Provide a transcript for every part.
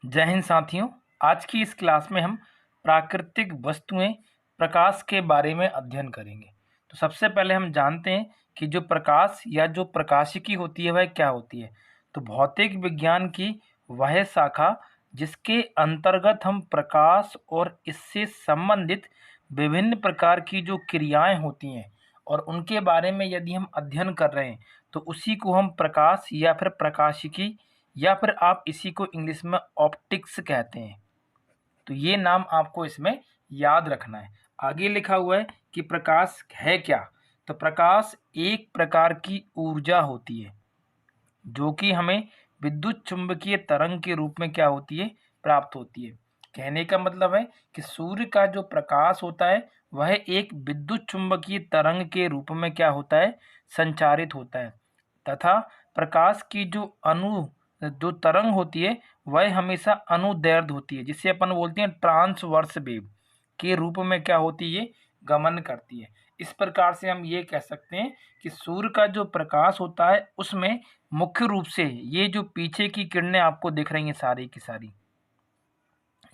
जय हिंद साथियों। आज की इस क्लास में हम प्राकृतिक वस्तुएं प्रकाश के बारे में अध्ययन करेंगे। तो सबसे पहले हम जानते हैं कि जो प्रकाश या जो प्रकाशिकी होती है वह क्या होती है। तो भौतिक विज्ञान की वह शाखा जिसके अंतर्गत हम प्रकाश और इससे संबंधित विभिन्न प्रकार की जो क्रियाएं होती हैं और उनके बारे में यदि हम अध्ययन कर रहे हैं तो उसी को हम प्रकाश या फिर प्रकाशिकी या फिर आप इसी को इंग्लिश में ऑप्टिक्स कहते हैं। तो ये नाम आपको इसमें याद रखना है। आगे लिखा हुआ है कि प्रकाश है क्या। तो प्रकाश एक प्रकार की ऊर्जा होती है जो कि हमें विद्युत चुंबकीय तरंग के रूप में क्या होती है, प्राप्त होती है। कहने का मतलब है कि सूर्य का जो प्रकाश होता है वह एक विद्युत चुंबकीय तरंग के रूप में क्या होता है, संचारित होता है। तथा प्रकाश की जो तरंग होती है वह हमेशा अनुदैर्ध्य होती है, जिसे अपन बोलते हैं ट्रांसवर्स वेव के रूप में क्या होती है, गमन करती है। इस प्रकार से हम ये कह सकते हैं कि सूर्य का जो प्रकाश होता है उसमें मुख्य रूप से ये जो पीछे की किरणें आपको दिख रही हैं सारी की सारी,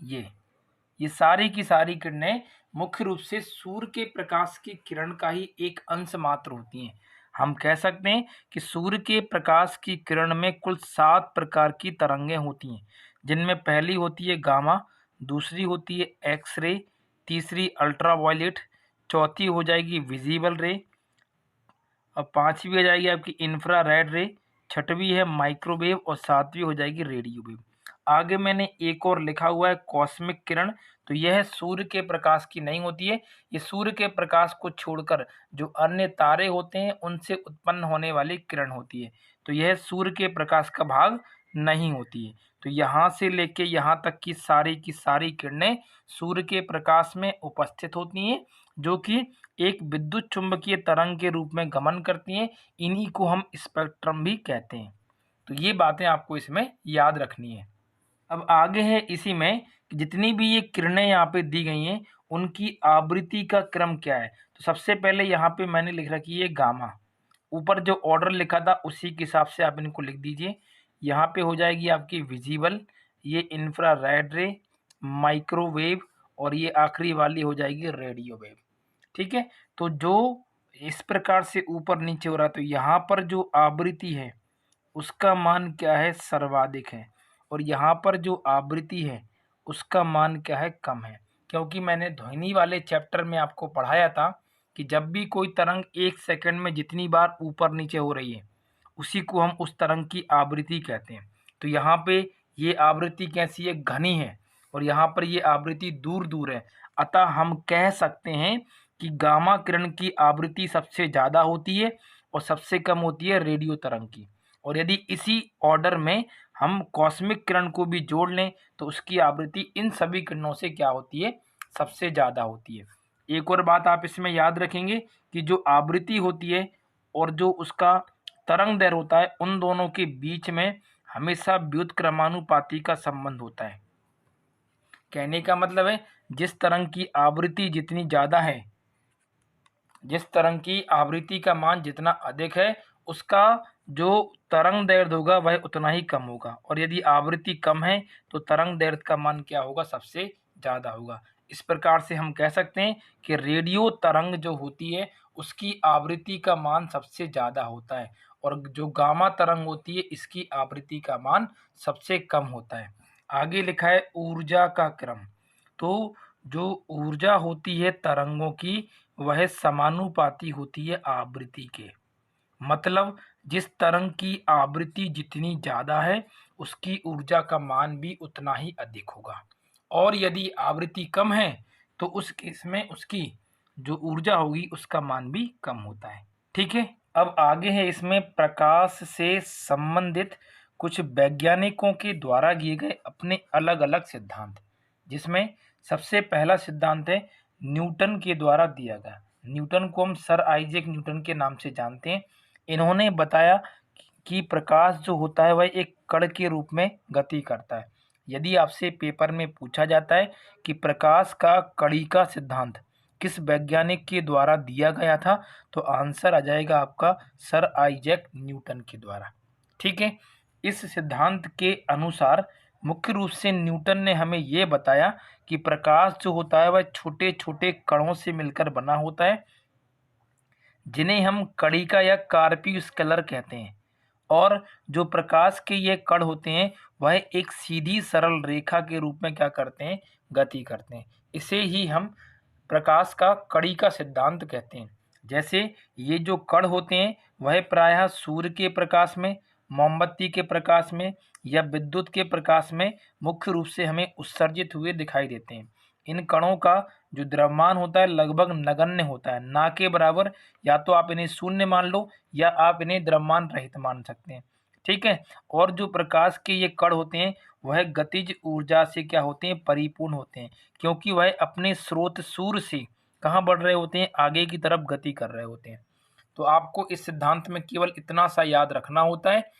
ये सारी की सारी किरणें मुख्य रूप से सूर्य के प्रकाश की किरण का ही एक अंश मात्र होती हैं। हम कह सकते हैं कि सूर्य के प्रकाश की किरण में कुल 7 प्रकार की तरंगें होती हैं, जिनमें पहली होती है गामा, दूसरी होती है एक्स रे, तीसरी अल्ट्रावायलेट, चौथी हो जाएगी विजिबल रे, अब पांचवी हो जाएगी आपकी इंफ्रारेड रे, छठवीं है माइक्रोवेव और सातवीं हो जाएगी रेडियो वेव। आगे मैंने एक और लिखा हुआ है कॉस्मिक किरण। तो यह सूर्य के प्रकाश की नहीं होती है, ये सूर्य के प्रकाश को छोड़कर जो अन्य तारे होते हैं उनसे उत्पन्न होने वाली किरण होती है। तो यह सूर्य के प्रकाश का भाग नहीं होती है। तो यहाँ से लेके यहाँ तक की सारी किरणें सूर्य के प्रकाश में उपस्थित होती हैं, जो कि एक विद्युत चुंबकीय तरंग के रूप में गमन करती हैं। इन्हीं को हम स्पेक्ट्रम भी कहते हैं। तो ये बातें आपको इसमें याद रखनी है। अब आगे है इसी में जितनी भी ये किरणें यहाँ पे दी गई हैं उनकी आवृत्ति का क्रम क्या है। तो सबसे पहले यहाँ पे मैंने लिख रखी है गामा। ऊपर जो ऑर्डर लिखा था उसी के हिसाब से आप इनको लिख दीजिए। यहाँ पे हो जाएगी आपकी विजिबल, ये इंफ्रारेड रे, माइक्रोवेव और ये आखिरी वाली हो जाएगी रेडियो वेव। ठीक है। तो जो इस प्रकार से ऊपर नीचे हो रहा है तो यहाँ पर जो आवृत्ति है उसका मान क्या है, सर्वाधिक है, और यहाँ पर जो आवृत्ति है उसका मान क्या है, कम है। क्योंकि मैंने ध्वनि वाले चैप्टर में आपको पढ़ाया था कि जब भी कोई तरंग 1 सेकंड में जितनी बार ऊपर नीचे हो रही है उसी को हम उस तरंग की आवृत्ति कहते हैं। तो यहाँ पे ये आवृत्ति कैसी है, घनी है, और यहाँ पर ये आवृत्ति दूर दूर है। अतः हम कह सकते हैं कि गामा किरण की आवृत्ति सबसे ज़्यादा होती है और सबसे कम होती है रेडियो तरंग की। और यदि इसी ऑर्डर में हम कॉस्मिक किरण को भी जोड़ लें तो उसकी आवृत्ति इन सभी किरणों से क्या होती है, सबसे ज़्यादा होती है। एक और बात आप इसमें याद रखेंगे कि जो आवृत्ति होती है और जो उसका तरंग दैर्घ्य होता है उन दोनों के बीच में हमेशा व्युत्क्रमानुपाती का संबंध होता है। कहने का मतलब है जिस तरंग की आवृत्ति जितनी ज़्यादा है, जिस तरंग की आवृत्ति का मान जितना अधिक है उसका जो तरंग दैर्ध्य होगा वह उतना ही कम होगा, और यदि आवृत्ति कम है तो तरंग दैर्ध्य का मान क्या होगा, सबसे ज़्यादा होगा। इस प्रकार से हम कह सकते हैं कि रेडियो तरंग जो होती है उसकी आवृत्ति का मान सबसे ज़्यादा होता है, और जो गामा तरंग होती है इसकी आवृत्ति का मान सबसे कम होता है। आगे लिखा है ऊर्जा का क्रम। तो जो ऊर्जा होती है तरंगों की वह समानुपाती होती है आवृत्ति के। मतलब जिस तरंग की आवृत्ति जितनी ज़्यादा है उसकी ऊर्जा का मान भी उतना ही अधिक होगा, और यदि आवृत्ति कम है तो उस केस में उसकी जो ऊर्जा होगी उसका मान भी कम होता है। ठीक है। अब आगे है इसमें प्रकाश से संबंधित कुछ वैज्ञानिकों के द्वारा दिए गए अपने अलग अलग सिद्धांत, जिसमें सबसे पहला सिद्धांत है न्यूटन के द्वारा दिया गया। न्यूटन को हम सर आइजैक न्यूटन के नाम से जानते हैं। इन्होंने बताया कि प्रकाश जो होता है वह एक कण के रूप में गति करता है। यदि आपसे पेपर में पूछा जाता है कि प्रकाश का कणिका सिद्धांत किस वैज्ञानिक के द्वारा दिया गया था तो आंसर आ जाएगा आपका सर आइजैक न्यूटन के द्वारा। ठीक है। इस सिद्धांत के अनुसार मुख्य रूप से न्यूटन ने हमें ये बताया कि प्रकाश जो होता है वह छोटे छोटे कणों से मिलकर बना होता है, जिन्हें हम कणिका या कार्पयूस्कुलर कहते हैं। और जो प्रकाश के ये कण होते हैं वह एक सीधी सरल रेखा के रूप में क्या करते हैं, गति करते हैं। इसे ही हम प्रकाश का कड़ी का सिद्धांत कहते हैं। जैसे ये जो कण होते हैं वह प्रायः सूर्य के प्रकाश में, मोमबत्ती के प्रकाश में या विद्युत के प्रकाश में मुख्य रूप से हमें उत्सर्जित हुए दिखाई देते हैं। इन कणों का जो द्रव्यमान होता है लगभग नगण्य होता है, ना के बराबर। या तो आप इन्हें शून्य मान लो या आप इन्हें द्रव्यमान रहित मान सकते हैं। ठीक है। और जो प्रकाश के ये कण होते हैं वह गतिज ऊर्जा से क्या होते हैं, परिपूर्ण होते हैं, क्योंकि वह अपने स्रोत सूर्य से कहाँ बढ़ रहे होते हैं, आगे की तरफ गति कर रहे होते हैं। तो आपको इस सिद्धांत में केवल इतना सा याद रखना होता है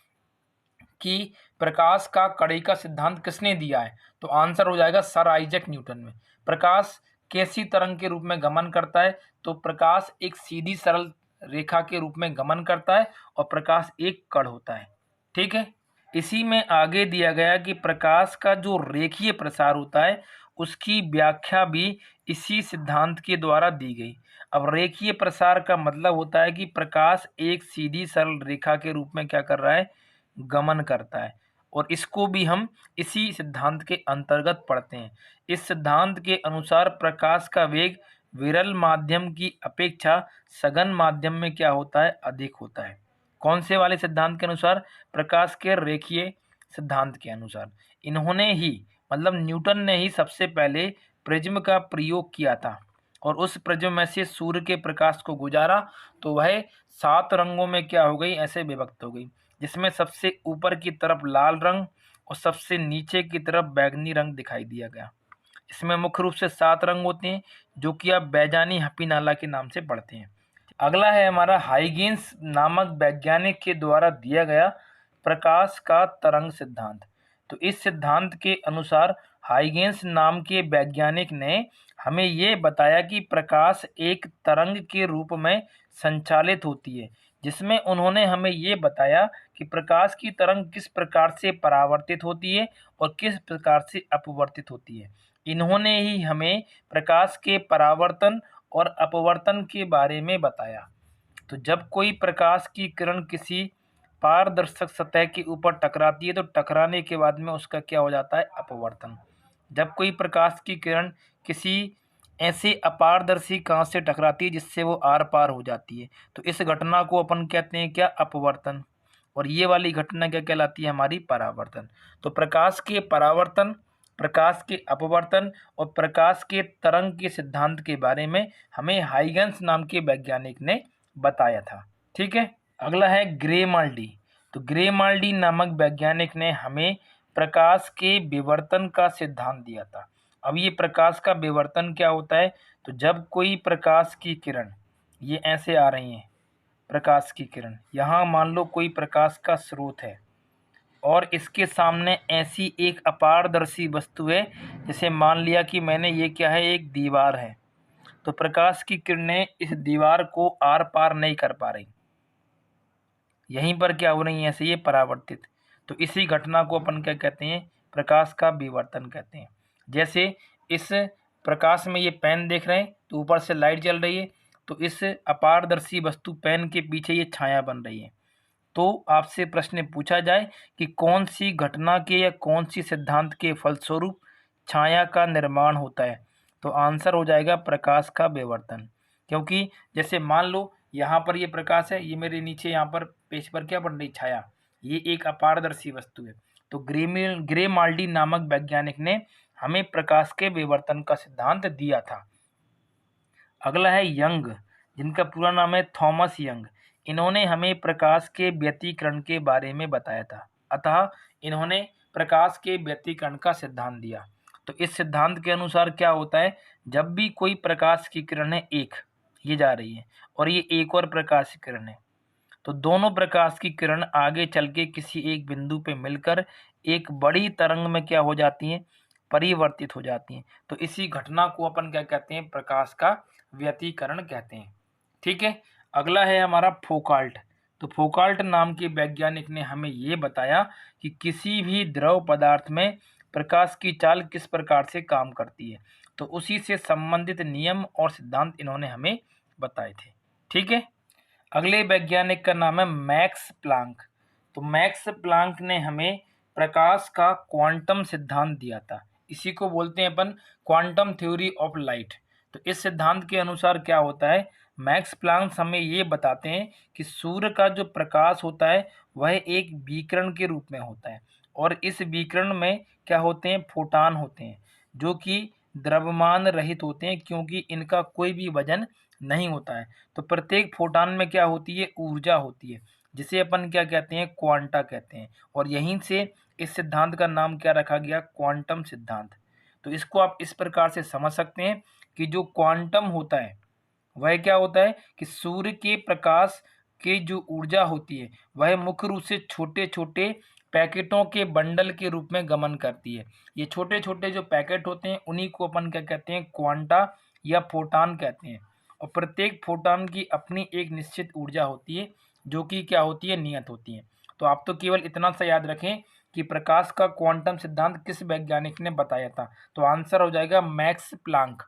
कि प्रकाश का कड़ी का सिद्धांत किसने दिया है, तो आंसर हो जाएगा सर आइजैक न्यूटन में। प्रकाश कैसी तरंग के रूप में गमन करता है, तो प्रकाश एक सीधी सरल रेखा के रूप में गमन करता है और प्रकाश एक कण होता है। ठीक है। इसी में आगे दिया गया कि प्रकाश का जो रेखीय प्रसार होता है उसकी व्याख्या भी इसी सिद्धांत के द्वारा दी गई। अब रेखीय प्रसार का मतलब होता है कि प्रकाश एक सीधी सरल रेखा के रूप में क्या कर रहा है, गमन करता है। और इसको भी हम इसी सिद्धांत के अंतर्गत पढ़ते हैं। इस सिद्धांत के अनुसार प्रकाश का वेग विरल माध्यम की अपेक्षा सघन माध्यम में क्या होता है, अधिक होता है। कौन से वाले सिद्धांत के अनुसार, प्रकाश के रेखीय सिद्धांत के अनुसार। इन्होंने ही मतलब न्यूटन ने ही सबसे पहले प्रिज्म का प्रयोग किया था और उस प्रिज्म में से सूर्य के प्रकाश को गुजारा तो वह 7 रंगों में क्या हो गई, ऐसे विभक्त हो गई, जिसमें सबसे ऊपर की तरफ लाल रंग और सबसे नीचे की तरफ बैगनी रंग दिखाई दिया गया। इसमें मुख्य रूप से 7 रंग होते हैं जो कि आप बैजानी हपीनाला के नाम से पढ़ते हैं। अगला है हमारा हाइगेंस नामक वैज्ञानिक के द्वारा दिया गया प्रकाश का तरंग सिद्धांत। तो इस सिद्धांत के अनुसार हाइगेंस नाम के वैज्ञानिक ने हमें ये बताया कि प्रकाश एक तरंग के रूप में संचालित होती है, जिसमें उन्होंने हमें ये बताया कि प्रकाश की तरंग किस प्रकार से परावर्तित होती है और किस प्रकार से अपवर्तित होती है। इन्होंने ही हमें प्रकाश के परावर्तन और अपवर्तन के बारे में बताया। तो जब कोई प्रकाश की किरण किसी पारदर्शक सतह के ऊपर टकराती है तो टकराने के बाद में उसका क्या हो जाता है, अपवर्तन। जब कोई प्रकाश की किरण किसी ऐसे अपारदर्शी कांच से टकराती है जिससे वो आर पार हो जाती है तो इस घटना को अपन कहते हैं क्या, अपवर्तन। और ये वाली घटना क्या कहलाती है, हमारी परावर्तन। तो प्रकाश के परावर्तन, प्रकाश के अपवर्तन और प्रकाश के तरंग के सिद्धांत के बारे में हमें हाइगेंस नाम के वैज्ञानिक ने बताया था। ठीक है। अगला है ग्रेमाल्डी। तो ग्रेमाल्डी नामक वैज्ञानिक ने हमें प्रकाश के विवर्तन का सिद्धांत दिया था। अब ये प्रकाश का विवर्तन क्या होता है, तो जब कोई प्रकाश की किरण ये ऐसे आ रही हैं, प्रकाश की किरण यहाँ मान लो कोई प्रकाश का स्रोत है और इसके सामने ऐसी एक अपारदर्शी वस्तु है, जैसे मान लिया कि मैंने ये क्या है, एक दीवार है, तो प्रकाश की किरणें इस दीवार को आर पार नहीं कर पा रही, यहीं पर क्या हो रही है, ऐसे ये परावर्तित। तो इसी घटना को अपन क्या कहते हैं, प्रकाश का विवर्तन कहते हैं। जैसे इस प्रकाश में ये पेन देख रहे हैं तो ऊपर से लाइट जल रही है, तो इस अपारदर्शी वस्तु पेन के पीछे ये छाया बन रही है। तो आपसे प्रश्न पूछा जाए कि कौन सी घटना के या कौन सी सिद्धांत के फलस्वरूप छाया का निर्माण होता है, तो आंसर हो जाएगा प्रकाश का विवर्तन। क्योंकि जैसे मान लो यहाँ पर ये प्रकाश है, ये मेरे नीचे यहाँ पर पेज पर क्या बन रही, छाया, ये एक अपारदर्शी वस्तु है। तो ग्रेमाल्डी नामक वैज्ञानिक ने हमें प्रकाश के विवर्तन का सिद्धांत दिया था। अगला है यंग, जिनका पूरा नाम है थॉमस यंग। इन्होंने हमें प्रकाश के व्यतिकरण के बारे में बताया था, अतः इन्होंने प्रकाश के व्यतिकरण का सिद्धांत दिया। तो इस सिद्धांत के अनुसार क्या होता है, जब भी कोई प्रकाश की किरण है, एक ये जा रही है और ये एक और प्रकाश की किरण है, तो दोनों प्रकाश की किरण आगे चल के किसी एक बिंदु पे मिलकर एक बड़ी तरंग में क्या हो जाती हैं, परिवर्तित हो जाती हैं। तो इसी घटना को अपन क्या कहते हैं, प्रकाश का व्यतिकरण कहते हैं। ठीक है। अगला है हमारा फोकाल्ट। तो फोकाल्ट नाम के वैज्ञानिक ने हमें ये बताया कि किसी भी द्रव पदार्थ में प्रकाश की चाल किस प्रकार से काम करती है। तो उसी से संबंधित नियम और सिद्धांत इन्होंने हमें बताए थे। ठीक है, अगले वैज्ञानिक का नाम है मैक्स प्लांक। तो मैक्स प्लांक ने हमें प्रकाश का क्वांटम सिद्धांत दिया था। इसी को बोलते हैं अपन क्वांटम थ्योरी ऑफ लाइट। तो इस सिद्धांत के अनुसार क्या होता है, मैक्स प्लांक हमें ये बताते हैं कि सूर्य का जो प्रकाश होता है वह एक विकिरण के रूप में होता है, और इस विकिरण में क्या होते हैं, फोटान होते हैं, जो कि द्रव्यमान रहित होते हैं, क्योंकि इनका कोई भी वजन नहीं होता है। तो प्रत्येक फोटान में क्या होती है, ऊर्जा होती है, जिसे अपन क्या कहते हैं, क्वांटा कहते हैं। और यहीं से इस सिद्धांत का नाम क्या रखा गया, क्वांटम सिद्धांत। तो इसको आप इस प्रकार से समझ सकते हैं कि जो क्वांटम होता है वह क्या होता है कि सूर्य के प्रकाश की जो ऊर्जा होती है वह मुख्य रूप से छोटे छोटे पैकेटों के बंडल के रूप में गमन करती है। ये छोटे छोटे जो पैकेट होते हैं उन्हीं को अपन क्या कहते हैं, क्वांटा या फोटान कहते हैं। और प्रत्येक फोटान की अपनी एक निश्चित ऊर्जा होती है, जो कि क्या होती है, नियत होती है। तो आप तो केवल इतना सा याद रखें कि प्रकाश का क्वांटम सिद्धांत किस वैज्ञानिक ने बताया था। तो आंसर हो जाएगा मैक्स प्लांक।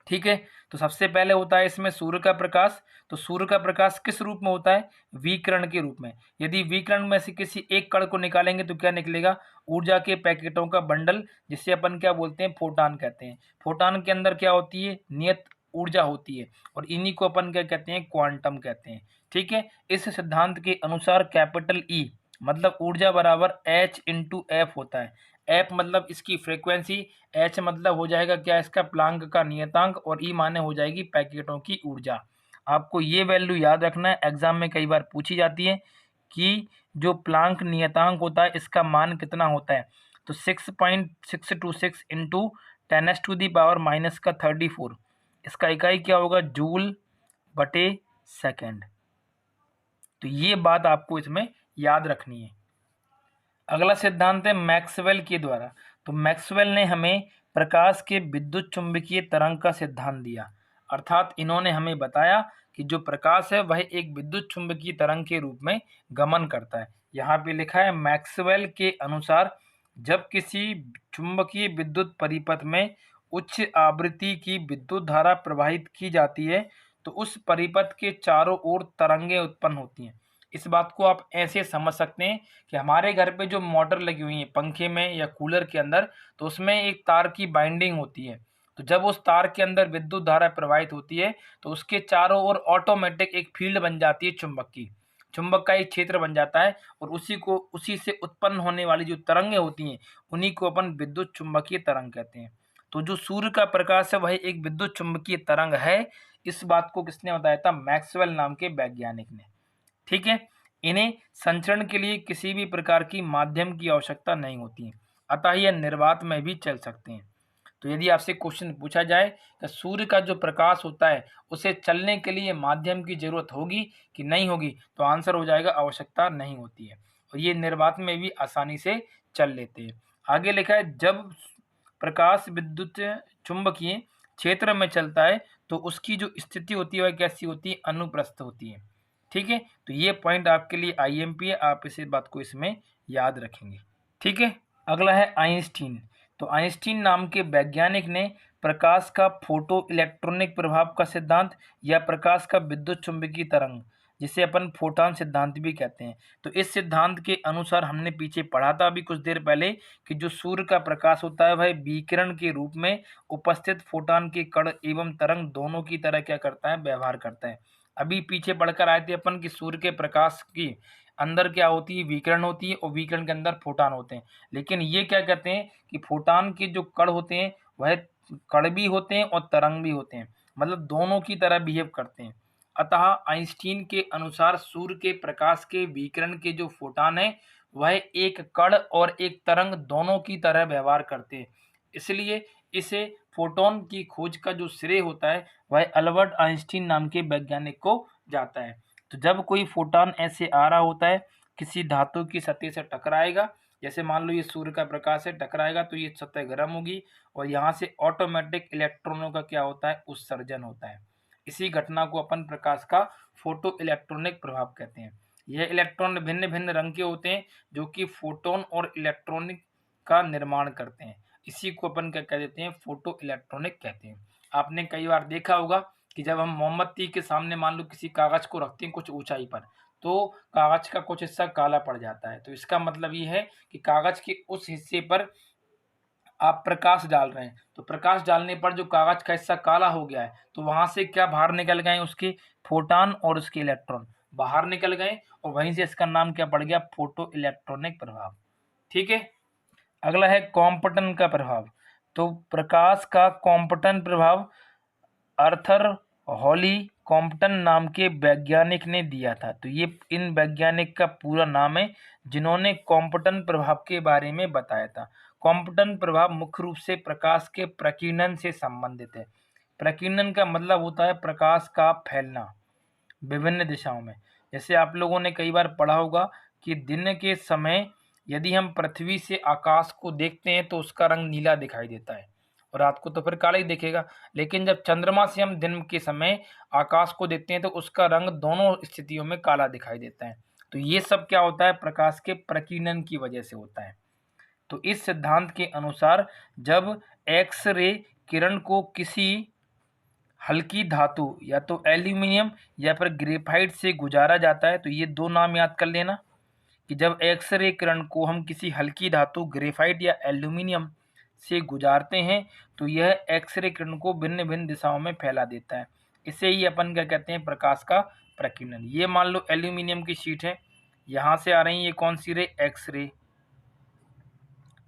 ठीक है, तो सबसे पहले होता है इसमें सूर्य का प्रकाश। तो सूर्य का प्रकाश किस रूप में होता है, विकिरण के रूप में। यदि विकिरण में से किसी एक कण को निकालेंगे तो क्या निकलेगा, ऊर्जा के पैकेटों का बंडल, जिसे अपन क्या बोलते हैं, फोटान कहते हैं। फोटान के अंदर क्या होती है, नियत ऊर्जा होती है, और इन्हीं को अपन क्या कहते हैं, क्वांटम कहते हैं। ठीक है, इस सिद्धांत के अनुसार कैपिटल ई मतलब ऊर्जा बराबर एच इंटू एफ होता है। एफ मतलब इसकी फ्रीक्वेंसी, एच मतलब हो जाएगा क्या, इसका प्लांक का नियतांक, और ई माने हो जाएगी पैकेटों की ऊर्जा। आपको ये वैल्यू याद रखना है, एग्जाम में कई बार पूछी जाती है कि जो प्लांक नियतांक होता है इसका मान कितना होता है। तो 6.626 इंटू 10⁻⁻34, इसका इकाई क्या होगा, जूल बटे सेकेंड। तो ये बात आपको इसमें याद रखनी है। अगला सिद्धांत है मैक्सवेल के द्वारा। तो मैक्सवेल ने हमें प्रकाश के विद्युत चुंबकीय तरंग का सिद्धांत दिया, अर्थात इन्होंने हमें बताया कि जो प्रकाश है वह एक विद्युत चुंबकीय तरंग के रूप में गमन करता है। यहाँ पे लिखा है मैक्सवेल के अनुसार जब किसी चुंबकीय विद्युत परिपथ में उच्च आवृत्ति की विद्युत धारा प्रवाहित की जाती है तो उस परिपथ के चारों ओर तरंगें उत्पन्न होती हैं। इस बात को आप ऐसे समझ सकते हैं कि हमारे घर पे जो मोटर लगी हुई है पंखे में या कूलर के अंदर, तो उसमें एक तार की बाइंडिंग होती है। तो जब उस तार के अंदर विद्युत धारा प्रवाहित होती है तो उसके चारों ओर ऑटोमेटिक एक फील्ड बन जाती है चुंबक की, चुंबक का एक क्षेत्र बन जाता है, और उसी से उत्पन्न होने वाली जो तरंगें होती हैं उन्हीं को अपन विद्युत चुंबकीय तरंग कहते हैं। तो जो सूर्य का प्रकाश है वह एक विद्युत चुंबकीय तरंग है। इस बात को किसने बताया था, मैक्सवेल नाम के वैज्ञानिक ने। ठीक है, इन्हें संचरण के लिए किसी भी प्रकार की माध्यम की आवश्यकता नहीं होती है, अतः यह निर्वात में भी चल सकते हैं। तो यदि आपसे क्वेश्चन पूछा जाए कि सूर्य का जो प्रकाश होता है उसे चलने के लिए माध्यम की जरूरत होगी कि नहीं होगी, तो आंसर हो जाएगा आवश्यकता नहीं होती है, और ये निर्वात में भी आसानी से चल लेते हैं। आगे लिखा है जब प्रकाश विद्युत चुंबकीय क्षेत्र में चलता है तो उसकी जो स्थिति होती है वह कैसी होती है, अनुप्रस्थ होती है। ठीक है, तो ये पॉइंट आपके लिए आईएमपी है, आप इस बात को इसमें याद रखेंगे। ठीक है, अगला है आइंस्टीन। तो आइंस्टीन नाम के वैज्ञानिक ने प्रकाश का फोटो इलेक्ट्रॉनिक प्रभाव का सिद्धांत या प्रकाश का विद्युत चुंबकीय तरंग, जिसे अपन फोटॉन सिद्धांत भी कहते हैं। तो इस सिद्धांत के अनुसार हमने पीछे पढ़ा था अभी कुछ देर पहले कि जो सूर्य का प्रकाश होता है वह विकिरण के रूप में उपस्थित फोटॉन के कण एवं तरंग दोनों की तरह क्या करता है, व्यवहार करता है। अभी पीछे पढ़कर आए थे अपन कि सूर्य के प्रकाश की अंदर क्या होती है, विकिरण होती है, और विकिरण के अंदर फोटान होते हैं। लेकिन ये क्या कहते हैं कि फोटान के जो कण होते हैं वह कण भी होते हैं और तरंग भी होते हैं, मतलब दोनों की तरह बिहेव करते हैं। अतः आइंस्टीन के अनुसार सूर्य के प्रकाश के विकिरण के जो फोटान है वह एक कण और एक तरंग दोनों की तरह व्यवहार करते हैं। इसलिए इसे फोटोन की खोज का जो श्रेय होता है वह अल्बर्ट आइंस्टीन नाम के वैज्ञानिक को जाता है। तो जब कोई फोटोन ऐसे आ रहा होता है, किसी धातु की सतह से टकराएगा, जैसे मान लो ये सूर्य का प्रकाश से टकराएगा तो ये सतह गर्म होगी, और यहाँ से ऑटोमेटिक इलेक्ट्रॉनों का क्या होता है, उत्सर्जन होता है। इसी घटना को अपन प्रकाश का फोटो इलेक्ट्रॉनिक प्रभाव कहते हैं। यह इलेक्ट्रॉन भिन्न भिन्न रंग के होते हैं, जो कि फोटोन और इलेक्ट्रॉनिक का निर्माण करते हैं। इसी को अपन क्या कह देते हैं, फोटो इलेक्ट्रॉनिक कहते हैं। आपने कई बार देखा होगा कि जब हम मोमबत्ती के सामने मान लो किसी कागज को रखते हैं कुछ ऊंचाई पर, तो कागज का कुछ हिस्सा काला पड़ जाता है। तो इसका मतलब ये है कि कागज के उस हिस्से पर आप प्रकाश डाल रहे हैं, तो प्रकाश डालने पर जो कागज का हिस्सा काला हो गया है, तो वहां से क्या बाहर निकल गए, उसके फोटॉन और उसके इलेक्ट्रॉन बाहर निकल गए, और वहीं से इसका नाम क्या पड़ गया, फोटो इलेक्ट्रॉनिक प्रभाव। ठीक है। अगला है कॉम्पटन का प्रभाव। तो प्रकाश का कॉम्पटन प्रभाव आर्थर हॉली कॉम्पटन नाम के वैज्ञानिक ने दिया था। तो ये इन वैज्ञानिक का पूरा नाम है जिन्होंने कॉम्पटन प्रभाव के बारे में बताया था। कॉम्पटन प्रभाव मुख्य रूप से प्रकाश के प्रकीर्णन से संबंधित है। प्रकीर्णन का मतलब होता है प्रकाश का फैलना विभिन्न दिशाओं में। जैसे आप लोगों ने कई बार पढ़ा होगा कि दिन के समय यदि हम पृथ्वी से आकाश को देखते हैं तो उसका रंग नीला दिखाई देता है, और रात को तो फिर काला ही दिखेगा। लेकिन जब चंद्रमा से हम दिन के समय आकाश को देखते हैं तो उसका रंग दोनों स्थितियों में काला दिखाई देता है। तो ये सब क्या होता है, प्रकाश के प्रकीर्णन की वजह से होता है। तो इस सिद्धांत के अनुसार जब एक्स रे किरण को किसी हल्की धातु या तो एल्यूमिनियम या फिर ग्रेफाइट से गुजारा जाता है, तो ये दो नाम याद कर लेना कि जब एक्सरे किरण को हम किसी हल्की धातु ग्रेफाइट या एल्यूमिनियम से गुजारते हैं तो यह एक्सरे किरण को भिन्न भिन्न दिशाओं में फैला देता है। इसे ही अपन क्या कहते हैं, प्रकाश का प्रकीर्णन। ये मान लो एल्यूमिनियम की शीट है, यहाँ से आ रही है ये कौन सी रे, एक्सरे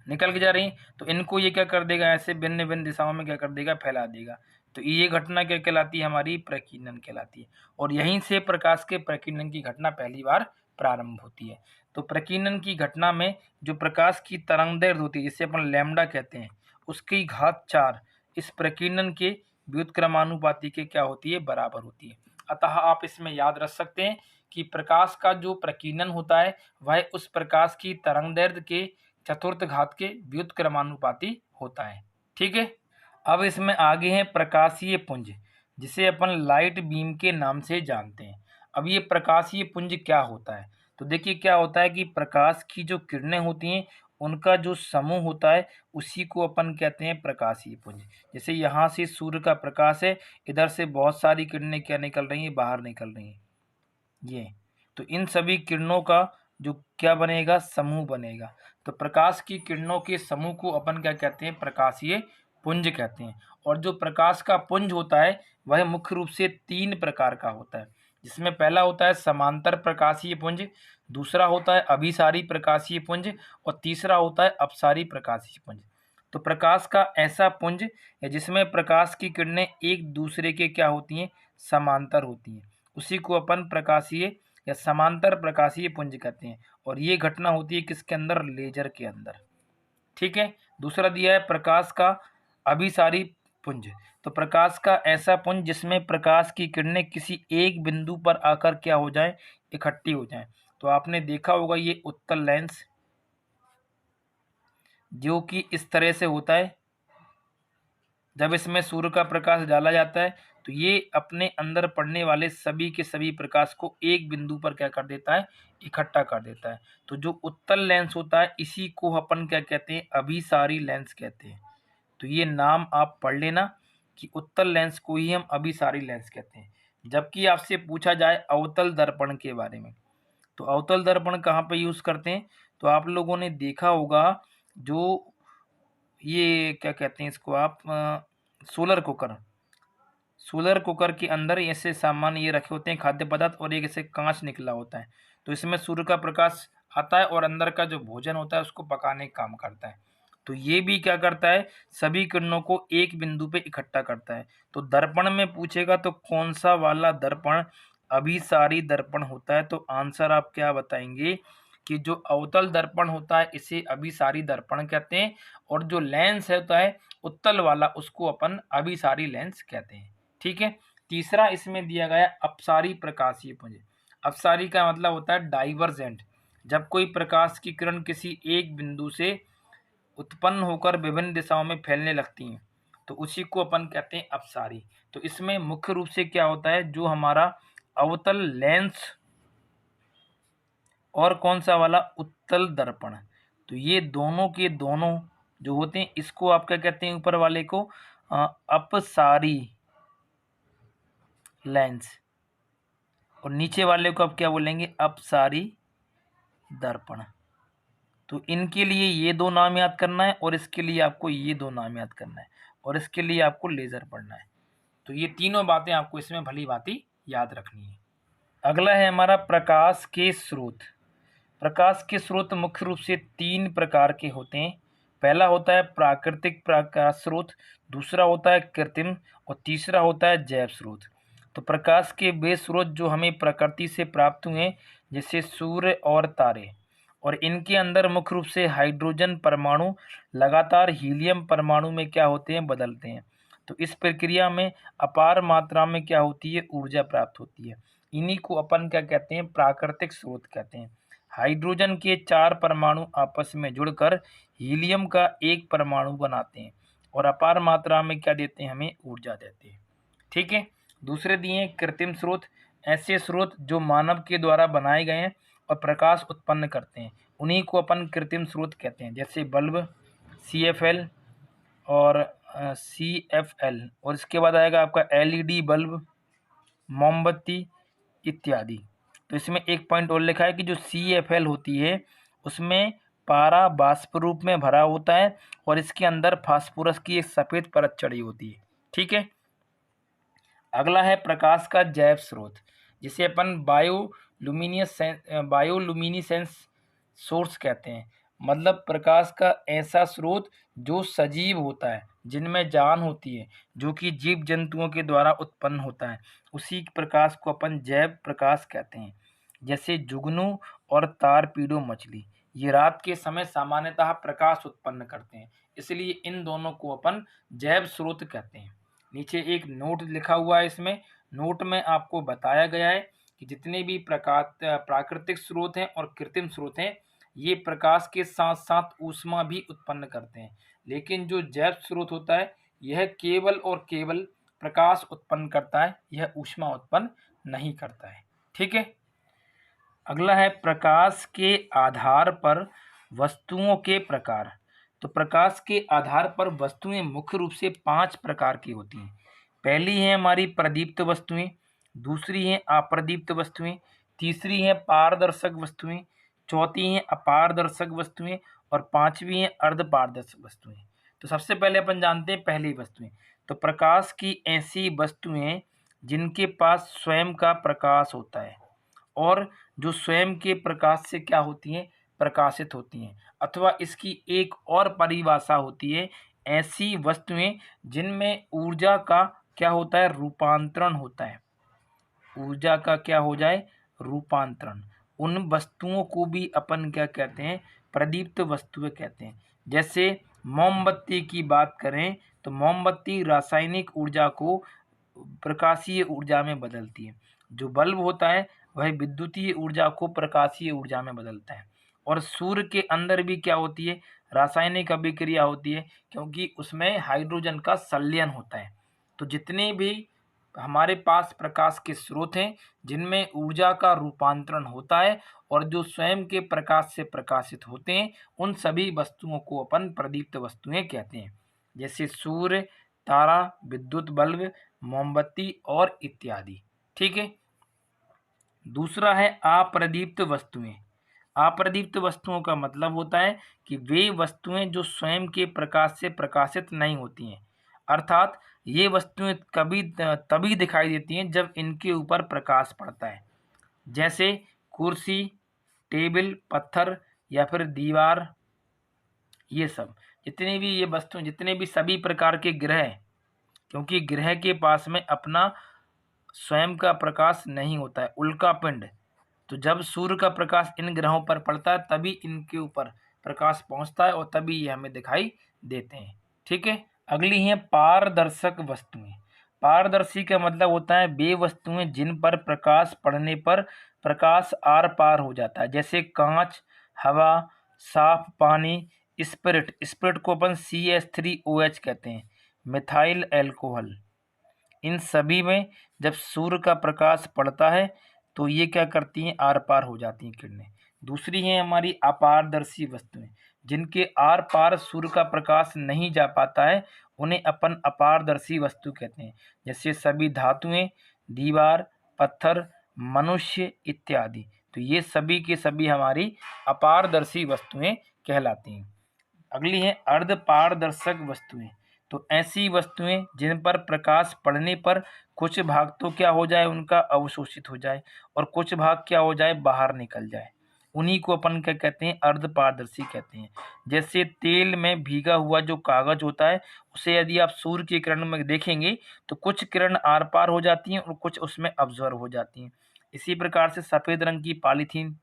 निकल के जा रही, तो इनको ये क्या कर देगा, ऐसे भिन्न भिन्न दिशाओं में क्या कर देगा, फैला देगा। तो ये घटना क्या कहलाती है, हमारी प्रकीर्णन कहलाती है। और यहीं से प्रकाश के प्रकीर्णन की घटना पहली बार प्रारंभ होती है। तो प्रकीर्णन की घटना में जो प्रकाश की तरंगदैर्घ्य होती है जिसे अपन लैम्डा कहते हैं, उसकी घात 4 इस प्रकीर्णन के व्युत्क्रमानुपाती के क्या होती है, बराबर होती है। अतः आप इसमें याद रख सकते हैं कि प्रकाश का जो प्रकीर्णन होता है वह उस प्रकाश की तरंगदैर्घ्य के चतुर्थ घात के व्युत्क्रमानुपाती होता है। ठीक है। अब इसमें आगे हैं प्रकाशीय पुंज, जिसे अपन लाइट बीम के नाम से जानते हैं। अब ये प्रकाशीय पुंज क्या होता है, तो देखिए क्या होता है कि प्रकाश की जो किरणें होती हैं उनका जो समूह होता है उसी को अपन कहते हैं प्रकाशीय पुंज। जैसे यहाँ से सूर्य का प्रकाश है, इधर से बहुत सारी किरणें क्या निकल रही हैं, बाहर निकल रही हैं ये, तो इन सभी किरणों का जो क्या बनेगा, समूह बनेगा। तो प्रकाश की किरणों के समूह को अपन क्या कहते हैं, प्रकाशीय पुंज कहते हैं। और जो प्रकाश का पुंज होता है वह मुख्य रूप से 3 प्रकार का होता है, जिसमें पहला होता है समांतर प्रकाशीय पुंज, दूसरा होता है अभिसारी प्रकाशीय पुंज, और तीसरा होता है अपसारी प्रकाशीय पुंज। तो प्रकाश का ऐसा पुंज है जिसमें प्रकाश की किरणें एक दूसरे के क्या होती हैं, समांतर होती हैं, उसी को अपन प्रकाशीय या समांतर प्रकाशीय पुंज कहते हैं। और ये घटना होती है किसके अंदर, लेजर के अंदर। ठीक है। दूसरा दिया है प्रकाश का अभिसारी पुंज। तो प्रकाश का ऐसा पुंज जिसमें प्रकाश की किरणें किसी एक बिंदु पर आकर क्या हो जाएं, इकट्ठी हो जाएं। तो आपने देखा होगा ये उत्तल लेंस जो कि इस तरह से होता है, जब इसमें सूर्य का प्रकाश डाला जाता है तो ये अपने अंदर पड़ने वाले सभी के सभी प्रकाश को एक बिंदु पर क्या कर देता है, इकट्ठा कर देता है। तो जो उत्तल लेंस होता है इसी को अपन क्या कहते हैं, अभिसारी लेंस कहते हैं। तो ये नाम आप पढ़ लेना कि उत्तल लेंस को ही हम अभिसारी लेंस कहते हैं। जबकि आपसे पूछा जाए अवतल दर्पण के बारे में, तो अवतल दर्पण कहाँ पे यूज करते हैं, तो आप लोगों ने देखा होगा जो ये क्या कहते हैं इसको आप, सोलर कुकर, सोलर कुकर के अंदर ऐसे सामान ये रखे होते हैं खाद्य पदार्थ, और एक ऐसे कांच निकला होता है। तो इसमें सूर्य का प्रकाश आता है और अंदर का जो भोजन होता है उसको पकाने का काम करता है। तो ये भी क्या करता है, सभी किरणों को एक बिंदु पे इकट्ठा करता है। तो दर्पण में पूछेगा तो कौन सा वाला दर्पण अभिसारी दर्पण होता है, तो आंसर आप क्या बताएंगे कि जो अवतल दर्पण होता है इसे अभिसारी दर्पण कहते हैं, और जो लेंस होता है उत्तल वाला उसको अपन अभिसारी लेंस कहते हैं। ठीक है। तीसरा इसमें दिया गया अपसारी प्रकाशीय पुंज। अपसारी का मतलब होता है डाइवर्जेंट, जब कोई प्रकाश की किरण किसी एक बिंदु से उत्पन्न होकर विभिन्न दिशाओं में फैलने लगती हैं तो उसी को अपन कहते हैं अपसारी। तो इसमें मुख्य रूप से क्या होता है, जो हमारा अवतल लेंस और कौन सा वाला, उत्तल दर्पण, तो ये दोनों के दोनों जो होते हैं इसको आप क्या कहते हैं, ऊपर वाले को अपसारी लेंस, और नीचे वाले को आप क्या बोलेंगे, अपसारी दर्पण। तो इनके लिए ये दो नाम याद करना है और इसके लिए आपको ये दो नाम याद करना है और इसके लिए आपको लेजर पढ़ना है। तो ये तीनों बातें आपको इसमें भली भांति याद रखनी है। अगला है हमारा प्रकाश के स्रोत। प्रकाश के स्रोत मुख्य रूप से तीन प्रकार के होते हैं। पहला होता है प्राकृतिक प्रकाश स्रोत, दूसरा होता है कृत्रिम और तीसरा होता है जैव स्रोत। तो प्रकाश के वे स्रोत जो हमें प्रकृति से प्राप्त हुए, जैसे सूर्य और तारे, और इनके अंदर मुख्य रूप से हाइड्रोजन परमाणु लगातार हीलियम परमाणु में क्या होते हैं, बदलते हैं। तो इस प्रक्रिया में अपार मात्रा में क्या होती है, ऊर्जा प्राप्त होती है। इन्हीं को अपन क्या कहते हैं, प्राकृतिक स्रोत कहते हैं। हाइड्रोजन के 4 परमाणु आपस में जुड़कर हीलियम का एक परमाणु बनाते हैं और अपार मात्रा में क्या देते हैं, हमें ऊर्जा देते हैं। ठीक है। दूसरे दिए कृत्रिम स्रोत, ऐसे स्रोत जो मानव के द्वारा बनाए गए हैं और प्रकाश उत्पन्न करते हैं, उन्हीं को अपन कृत्रिम स्रोत कहते हैं। जैसे बल्ब CFL और CFL, और इसके बाद आएगा आपका LED बल्ब, मोमबत्ती इत्यादि। तो इसमें एक पॉइंट और लिखा है कि जो CFL होती है उसमें पारा वाष्प रूप में भरा होता है और इसके अंदर फास्फोरस की एक सफ़ेद परत चढ़ी होती है। ठीक है। अगला है प्रकाश का जैव स्रोत, जिसे अपन बायोलुमिनिसेंस सोर्स कहते हैं। मतलब प्रकाश का ऐसा स्रोत जो सजीव होता है, जिनमें जान होती है, जो कि जीव जंतुओं के द्वारा उत्पन्न होता है, उसी प्रकाश को अपन जैव प्रकाश कहते हैं। जैसे जुगनू और तारपीडो मछली, ये रात के समय सामान्यतः प्रकाश उत्पन्न करते हैं, इसलिए इन दोनों को अपन जैव स्रोत कहते हैं। नीचे एक नोट लिखा हुआ है, इसमें नोट में आपको बताया गया है कि जितने भी प्राकृतिक स्रोत हैं और कृत्रिम स्रोत हैं, ये प्रकाश के साथ साथ ऊष्मा भी उत्पन्न करते हैं, लेकिन जो जैव स्रोत होता है यह केवल और केवल प्रकाश उत्पन्न करता है, यह ऊष्मा उत्पन्न नहीं करता है। ठीक है। अगला है प्रकाश के आधार पर वस्तुओं के प्रकार। तो प्रकाश के आधार पर वस्तुएं मुख्य रूप से 5 प्रकार की होती हैं। पहली है हमारी प्रदीप्त वस्तुएं, दूसरी हैं अप्रदीप्त वस्तुएं, तीसरी हैं पारदर्शक वस्तुएं, चौथी हैं अपारदर्शक वस्तुएं और पांचवी हैं अर्धपारदर्शक वस्तुएं। तो सबसे पहले अपन जानते हैं पहली वस्तुएं। तो प्रकाश की ऐसी वस्तुएं जिनके पास स्वयं का प्रकाश होता है और जो स्वयं के प्रकाश से क्या होती हैं, प्रकाशित होती हैं, अथवा इसकी एक और परिभाषा होती है, ऐसी वस्तुएं जिनमें ऊर्जा का क्या होता है, रूपांतरण होता है। ऊर्जा का क्या हो जाए, रूपांतरण। उन वस्तुओं को भी अपन क्या कहते हैं, प्रदीप्त वस्तुएं कहते हैं। जैसे मोमबत्ती की बात करें तो मोमबत्ती रासायनिक ऊर्जा को प्रकाशीय ऊर्जा में बदलती है। जो बल्ब होता है वह विद्युतीय ऊर्जा को प्रकाशीय ऊर्जा में बदलता है। और सूर्य के अंदर भी क्या होती है, रासायनिक अभिक्रिया होती है, क्योंकि उसमें हाइड्रोजन का संलयन होता है। तो जितने भी हमारे पास प्रकाश के स्रोत हैं जिनमें ऊर्जा का रूपांतरण होता है और जो स्वयं के प्रकाश से प्रकाशित होते हैं, उन सभी वस्तुओं को अपन प्रदीप्त वस्तुएं कहते हैं। जैसे सूर्य, तारा, विद्युत बल्ब, मोमबत्ती और इत्यादि। ठीक है। दूसरा है अप्रदीप्त वस्तुएं। अप्रदीप्त वस्तुओं का मतलब होता है कि वे वस्तुएं जो स्वयं के प्रकाश से प्रकाशित नहीं होती हैं, अर्थात ये वस्तुएं कभी तभी दिखाई देती हैं जब इनके ऊपर प्रकाश पड़ता है। जैसे कुर्सी, टेबल, पत्थर या फिर दीवार, ये सब जितने भी ये वस्तुएं, जितने भी सभी प्रकार के ग्रह, क्योंकि ग्रह के पास में अपना स्वयं का प्रकाश नहीं होता है, उल्का पिंड। तो जब सूर्य का प्रकाश इन ग्रहों पर पड़ता है तभी इनके ऊपर प्रकाश पहुंचता है और तभी ये हमें दिखाई देते हैं। ठीक है। अगली है पारदर्शक वस्तुएं। पारदर्शी का मतलब होता है वे वस्तुएं जिन पर प्रकाश पड़ने पर प्रकाश आर पार हो जाता है। जैसे कांच, हवा, साफ पानी, स्पिरिट, स्पिरिट को अपन CH3OH कहते हैं, मिथाइल एल्कोहल, इन सभी में जब सूर्य का प्रकाश पड़ता है तो ये क्या करती हैं, आर पार हो जाती हैं किरणें। दूसरी हैं हमारी अपारदर्शी वस्तुएं, जिनके आर पार सूर्य का प्रकाश नहीं जा पाता है उन्हें अपन अपारदर्शी वस्तु कहते हैं। जैसे सभी धातुएं, दीवार, पत्थर, मनुष्य इत्यादि। तो ये सभी के सभी हमारी अपारदर्शी वस्तुएं कहलाती हैं। अगली है अर्धपारदर्शक वस्तुएं। तो ऐसी वस्तुएं जिन पर प्रकाश पड़ने पर कुछ भाग तो क्या हो जाए, उनका अवशोषित हो जाए और कुछ भाग क्या हो जाए, बाहर निकल जाए, उन्हीं को अपन क्या कहते हैं, अर्धपारदर्शी कहते हैं। जैसे तेल में भीगा हुआ जो कागज होता है उसे यदि आप सूर्य की किरण में देखेंगे तो कुछ किरण आर पार हो जाती हैं और कुछ उसमें अब्जॉर्व हो जाती हैं। इसी प्रकार से सफ़ेद रंग की पॉलीथीन,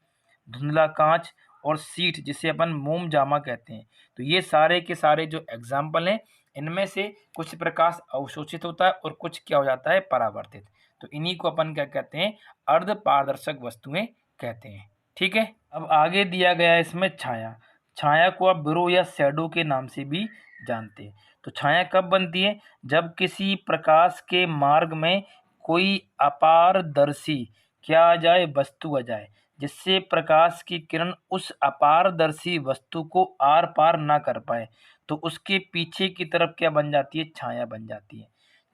धुंधला कांच और सीट जिसे अपन मोम जामा कहते हैं। तो ये सारे के सारे जो एग्जाम्पल हैं, इनमें से कुछ प्रकाश अवशोषित होता है और कुछ क्या हो जाता है, परावर्तित। तो इन्हीं को अपन क्या कहते हैं, अर्धपारदर्शक वस्तुएं कहते हैं। ठीक है। अब आगे दिया गया है इसमें छाया। छाया को आप ब्रो या शैडो के नाम से भी जानते हैं। तो छाया कब बनती है, जब किसी प्रकाश के मार्ग में कोई अपारदर्शी क्या आ जाए, वस्तु आ जाए, जिससे प्रकाश की किरण उस अपारदर्शी वस्तु को आर पार ना कर पाए, तो उसके पीछे की तरफ क्या बन जाती है, छाया बन जाती है।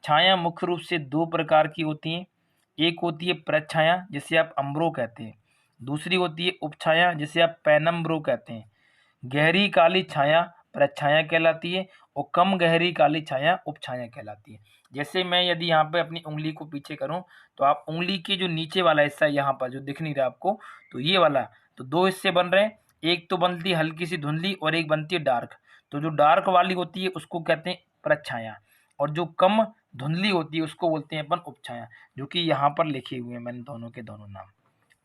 छाया मुख्य रूप से दो प्रकार की होती हैं। एक होती है प्रच्छाया जिसे आप अम्ब्रो कहते हैं, दूसरी होती है उपछाया जिसे आप पेनम्ब्रो कहते हैं। गहरी काली छाया प्रच्छाया कहलाती है और कम गहरी काली छाया उपछाया कहलाती है। जैसे मैं यदि यहाँ पे अपनी उंगली को पीछे करूँ तो आप उंगली के जो नीचे वाला हिस्सा यहाँ पर जो दिख नहीं रहा आपको, तो ये वाला, तो दो हिस्से बन रहे हैं, एक तो बनती है हल्की सी धुंधली और एक बनती है डार्क। तो जो डार्क वाली होती है उसको कहते हैं प्रच्छाया और जो कम धुंधली होती है उसको बोलते हैं अपन उपछाया, जो कि यहाँ पर लिखे हुए हैं मैंने दोनों के दोनों नाम।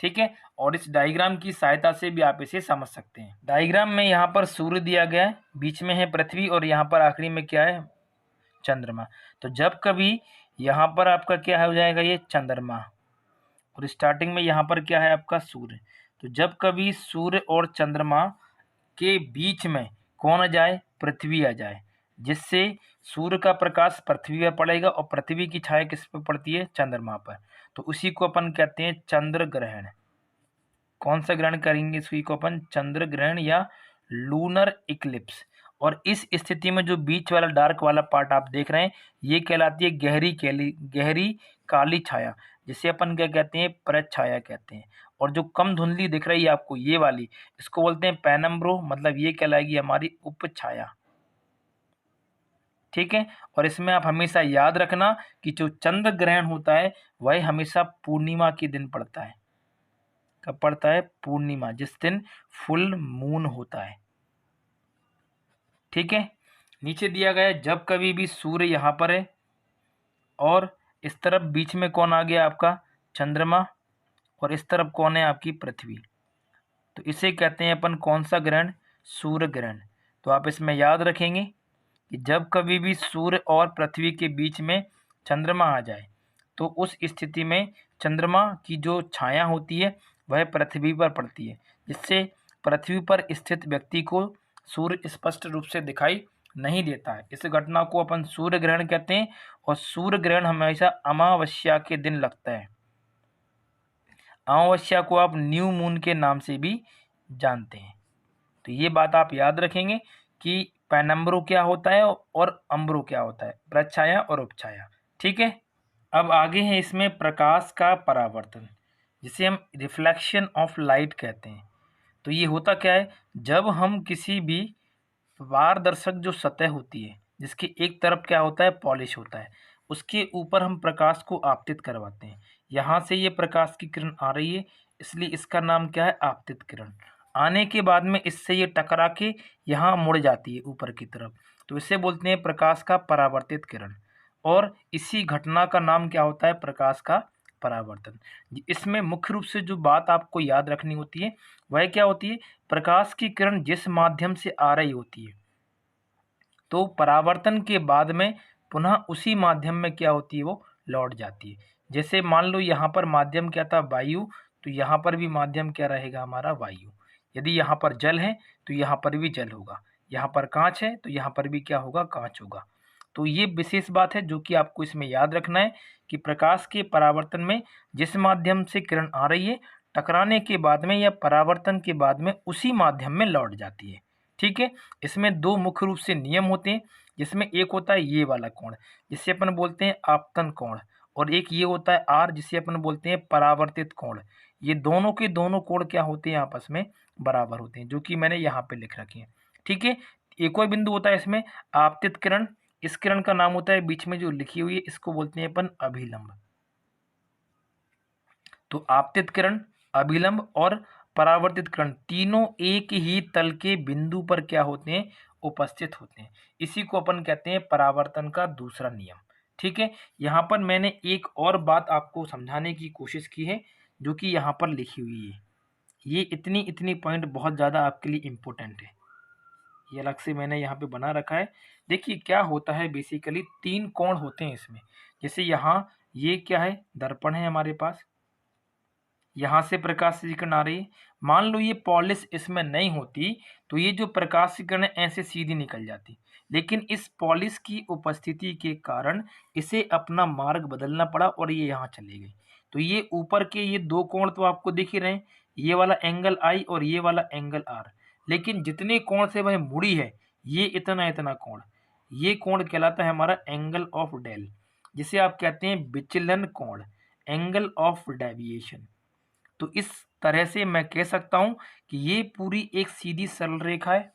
ठीक है। और इस डायग्राम की सहायता से भी आप इसे समझ सकते हैं। डायग्राम में यहाँ पर सूर्य दिया गया है, बीच में है पृथ्वी और यहाँ पर आखिरी में क्या है, चंद्रमा। तो जब कभी यहाँ पर आपका क्या हो जाएगा, ये चंद्रमा, और स्टार्टिंग में यहाँ पर क्या है आपका सूर्य। तो जब कभी सूर्य और चंद्रमा के बीच में कौन आ जाए, पृथ्वी आ जाए, जिससे सूर्य का प्रकाश पृथ्वी पर पड़ेगा और पृथ्वी की छाया किस पर पड़ती है, चंद्रमा पर। तो उसी को अपन कहते हैं चंद्र ग्रहण। कौन सा ग्रहण करेंगे, इसी को अपन चंद्र ग्रहण या लूनर इक्लिप्स। और इस स्थिति में जो बीच वाला डार्क वाला पार्ट आप देख रहे हैं, ये कहलाती है गहरी काली छाया, जिसे अपन क्या कहते हैं, प्रच्छाया कहते हैं। और जो कम धुंधली दिख रही है आपको, ये वाली, इसको बोलते हैं पेनम्ब्रो, मतलब ये कहलाएगी हमारी उपछाया। ठीक है। और इसमें आप हमेशा याद रखना कि जो चंद्र ग्रहण होता है वह हमेशा पूर्णिमा के दिन पड़ता है। कब पड़ता है, पूर्णिमा, जिस दिन फुल मून होता है। ठीक है। नीचे दिया गया है, जब कभी भी सूर्य यहाँ पर है और इस तरफ बीच में कौन आ गया आपका, चंद्रमा, और इस तरफ कौन है आपकी पृथ्वी, तो इसे कहते हैं अपन कौन सा ग्रहण, सूर्य ग्रहण। तो आप इसमें याद रखेंगे कि जब कभी भी सूर्य और पृथ्वी के बीच में चंद्रमा आ जाए तो उस स्थिति में चंद्रमा की जो छाया होती है वह पृथ्वी पर पड़ती है, जिससे पृथ्वी पर स्थित व्यक्ति को सूर्य स्पष्ट रूप से दिखाई नहीं देता है। इस घटना को अपन सूर्य ग्रहण कहते हैं और सूर्य ग्रहण हमेशा अमावस्या के दिन लगता है। अमावस्या को आप न्यू मून के नाम से भी जानते हैं। तो ये बात आप याद रखेंगे कि पेनम्ब्रो क्या होता है और अम्ब्रो क्या होता है, प्रच्छाया और उपछाया। ठीक है। अब आगे है इसमें प्रकाश का परावर्तन, जिसे हम रिफ्लेक्शन ऑफ लाइट कहते हैं। तो ये होता क्या है, जब हम किसी भी पारदर्शक जो सतह होती है जिसकी एक तरफ क्या होता है, पॉलिश होता है, उसके ऊपर हम प्रकाश को आपतित करवाते हैं। यहाँ से ये प्रकाश की किरण आ रही है, इसलिए इसका नाम क्या है, आपतित किरण। आने के बाद में इससे ये टकरा के यहाँ मुड़ जाती है ऊपर की तरफ, तो इसे बोलते हैं प्रकाश का परावर्तित किरण। और इसी घटना का नाम क्या होता है, प्रकाश का परावर्तन। इसमें मुख्य रूप से जो बात आपको याद रखनी होती है वह क्या होती है, प्रकाश की किरण जिस माध्यम से आ रही होती है तो परावर्तन के बाद में पुनः उसी माध्यम में क्या होती है, वो लौट जाती है। जैसे मान लो यहाँ पर माध्यम क्या था, वायु, तो यहाँ पर भी माध्यम क्या रहेगा हमारा, वायु। यदि यहाँ पर जल है तो यहाँ पर भी जल होगा, यहाँ पर कांच है तो यहाँ पर भी क्या होगा, कांच होगा। तो ये विशेष बात है जो कि आपको इसमें याद रखना है कि प्रकाश के परावर्तन में जिस माध्यम से किरण आ रही है, टकराने के बाद में या परावर्तन के बाद में उसी माध्यम में लौट जाती है। ठीक है। इसमें दो मुख्य रूप से नियम होते हैं, जिसमें एक होता है ये वाला कोण जिसे अपन बोलते हैं आपतन कोण, और एक ये होता है आर जिसे अपन बोलते हैं परावर्तित कोण। ये दोनों के दोनों कोण क्या होते हैं, आपस में बराबर होते हैं, जो कि मैंने यहाँ पे लिख रखे हैं। ठीक है। एक और बिंदु होता है इसमें आपतित किरण, इस किरण का नाम होता है बीच में जो लिखी हुई है, इसको बोलते हैं अपन अभिलंब। तो आपतित किरण, अभिलंब और परावर्तित किरण तीनों एक ही तल के बिंदु पर क्या होते हैं, उपस्थित होते हैं। इसी को अपन कहते हैं परावर्तन का दूसरा नियम। ठीक है। यहाँ पर मैंने एक और बात आपको समझाने की कोशिश की है, जो कि यहाँ पर लिखी हुई है। ये इतनी इतनी पॉइंट बहुत ज़्यादा आपके लिए इम्पोर्टेंट है, ये अलग से मैंने यहाँ पे बना रखा है। देखिए क्या होता है, बेसिकली तीन कोण होते हैं इसमें। जैसे यहाँ ये क्या है, दर्पण है हमारे पास, यहाँ से प्रकाश की किरण आ रही है। मान लो ये पॉलिश इसमें नहीं होती तो ये जो प्रकाश की किरण ऐसे सीधी निकल जाती, लेकिन इस पॉलिश की उपस्थिति के कारण इसे अपना मार्ग बदलना पड़ा और ये यहाँ चली गई। तो ये ऊपर के ये दो कोण तो आपको दिख ही रहे हैं, ये वाला एंगल आई और ये वाला एंगल आर, लेकिन जितने कोण से वह मुड़ी है ये इतना इतना कोण, ये कोण कहलाता है हमारा एंगल ऑफ डेल, जिसे आप कहते हैं विचलन कोण, एंगल ऑफ डेविएशन। तो इस तरह से मैं कह सकता हूं कि ये पूरी एक सीधी सरल रेखा है।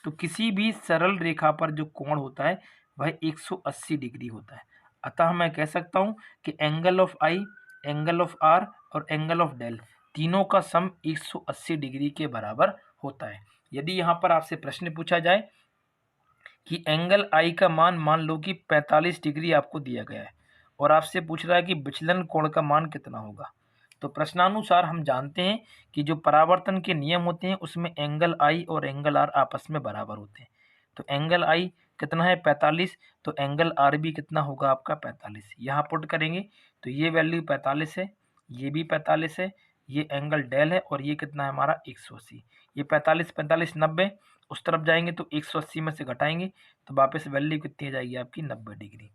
तो किसी भी सरल रेखा पर जो कोण होता है वह 180 डिग्री होता है। अतः मैं कह सकता हूं कि angle of I, angle of R और एंगल ऑफ डेल तीनों का सम 180 डिग्री के बराबर होता है। यदि यहाँ पर आपसे प्रश्न पूछा जाए कि एंगल आई का मान मान लो कि 45 डिग्री आपको दिया गया है और आपसे पूछ रहा है कि विचलन कोण का मान कितना होगा, तो प्रश्नानुसार हम जानते हैं कि जो परावर्तन के नियम होते हैं उसमें एंगल आई और एंगल आर आपस में बराबर होते हैं। तो एंगल आई कितना है 45, तो एंगल आर भी कितना होगा आपका 45। यहाँ पुट करेंगे तो ये वैल्यू 45 है, ये भी 45 है, ये एंगल डेल है और ये कितना है हमारा 180। ये 45 45 90, उस तरफ जाएंगे तो 180 में से घटाएंगे तो वापस वैल्यू कितनी आ जाएगी आपकी 90 डिग्री।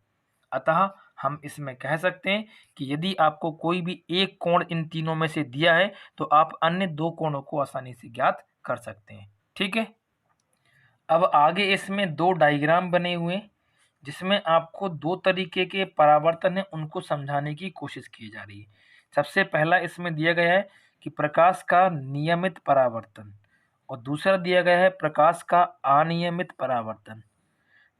अतः हम इसमें कह सकते हैं कि यदि आपको कोई भी एक कोण इन तीनों में से दिया है तो आप अन्य दो कोणों को आसानी से ज्ञात कर सकते हैं। ठीक है। अब आगे इसमें दो डायग्राम बने हुए हैं जिसमें आपको दो तरीके के परावर्तन है उनको समझाने की कोशिश की जा रही है। सबसे पहला इसमें दिया गया है कि प्रकाश का नियमित परावर्तन और दूसरा दिया गया है प्रकाश का अनियमित परावर्तन।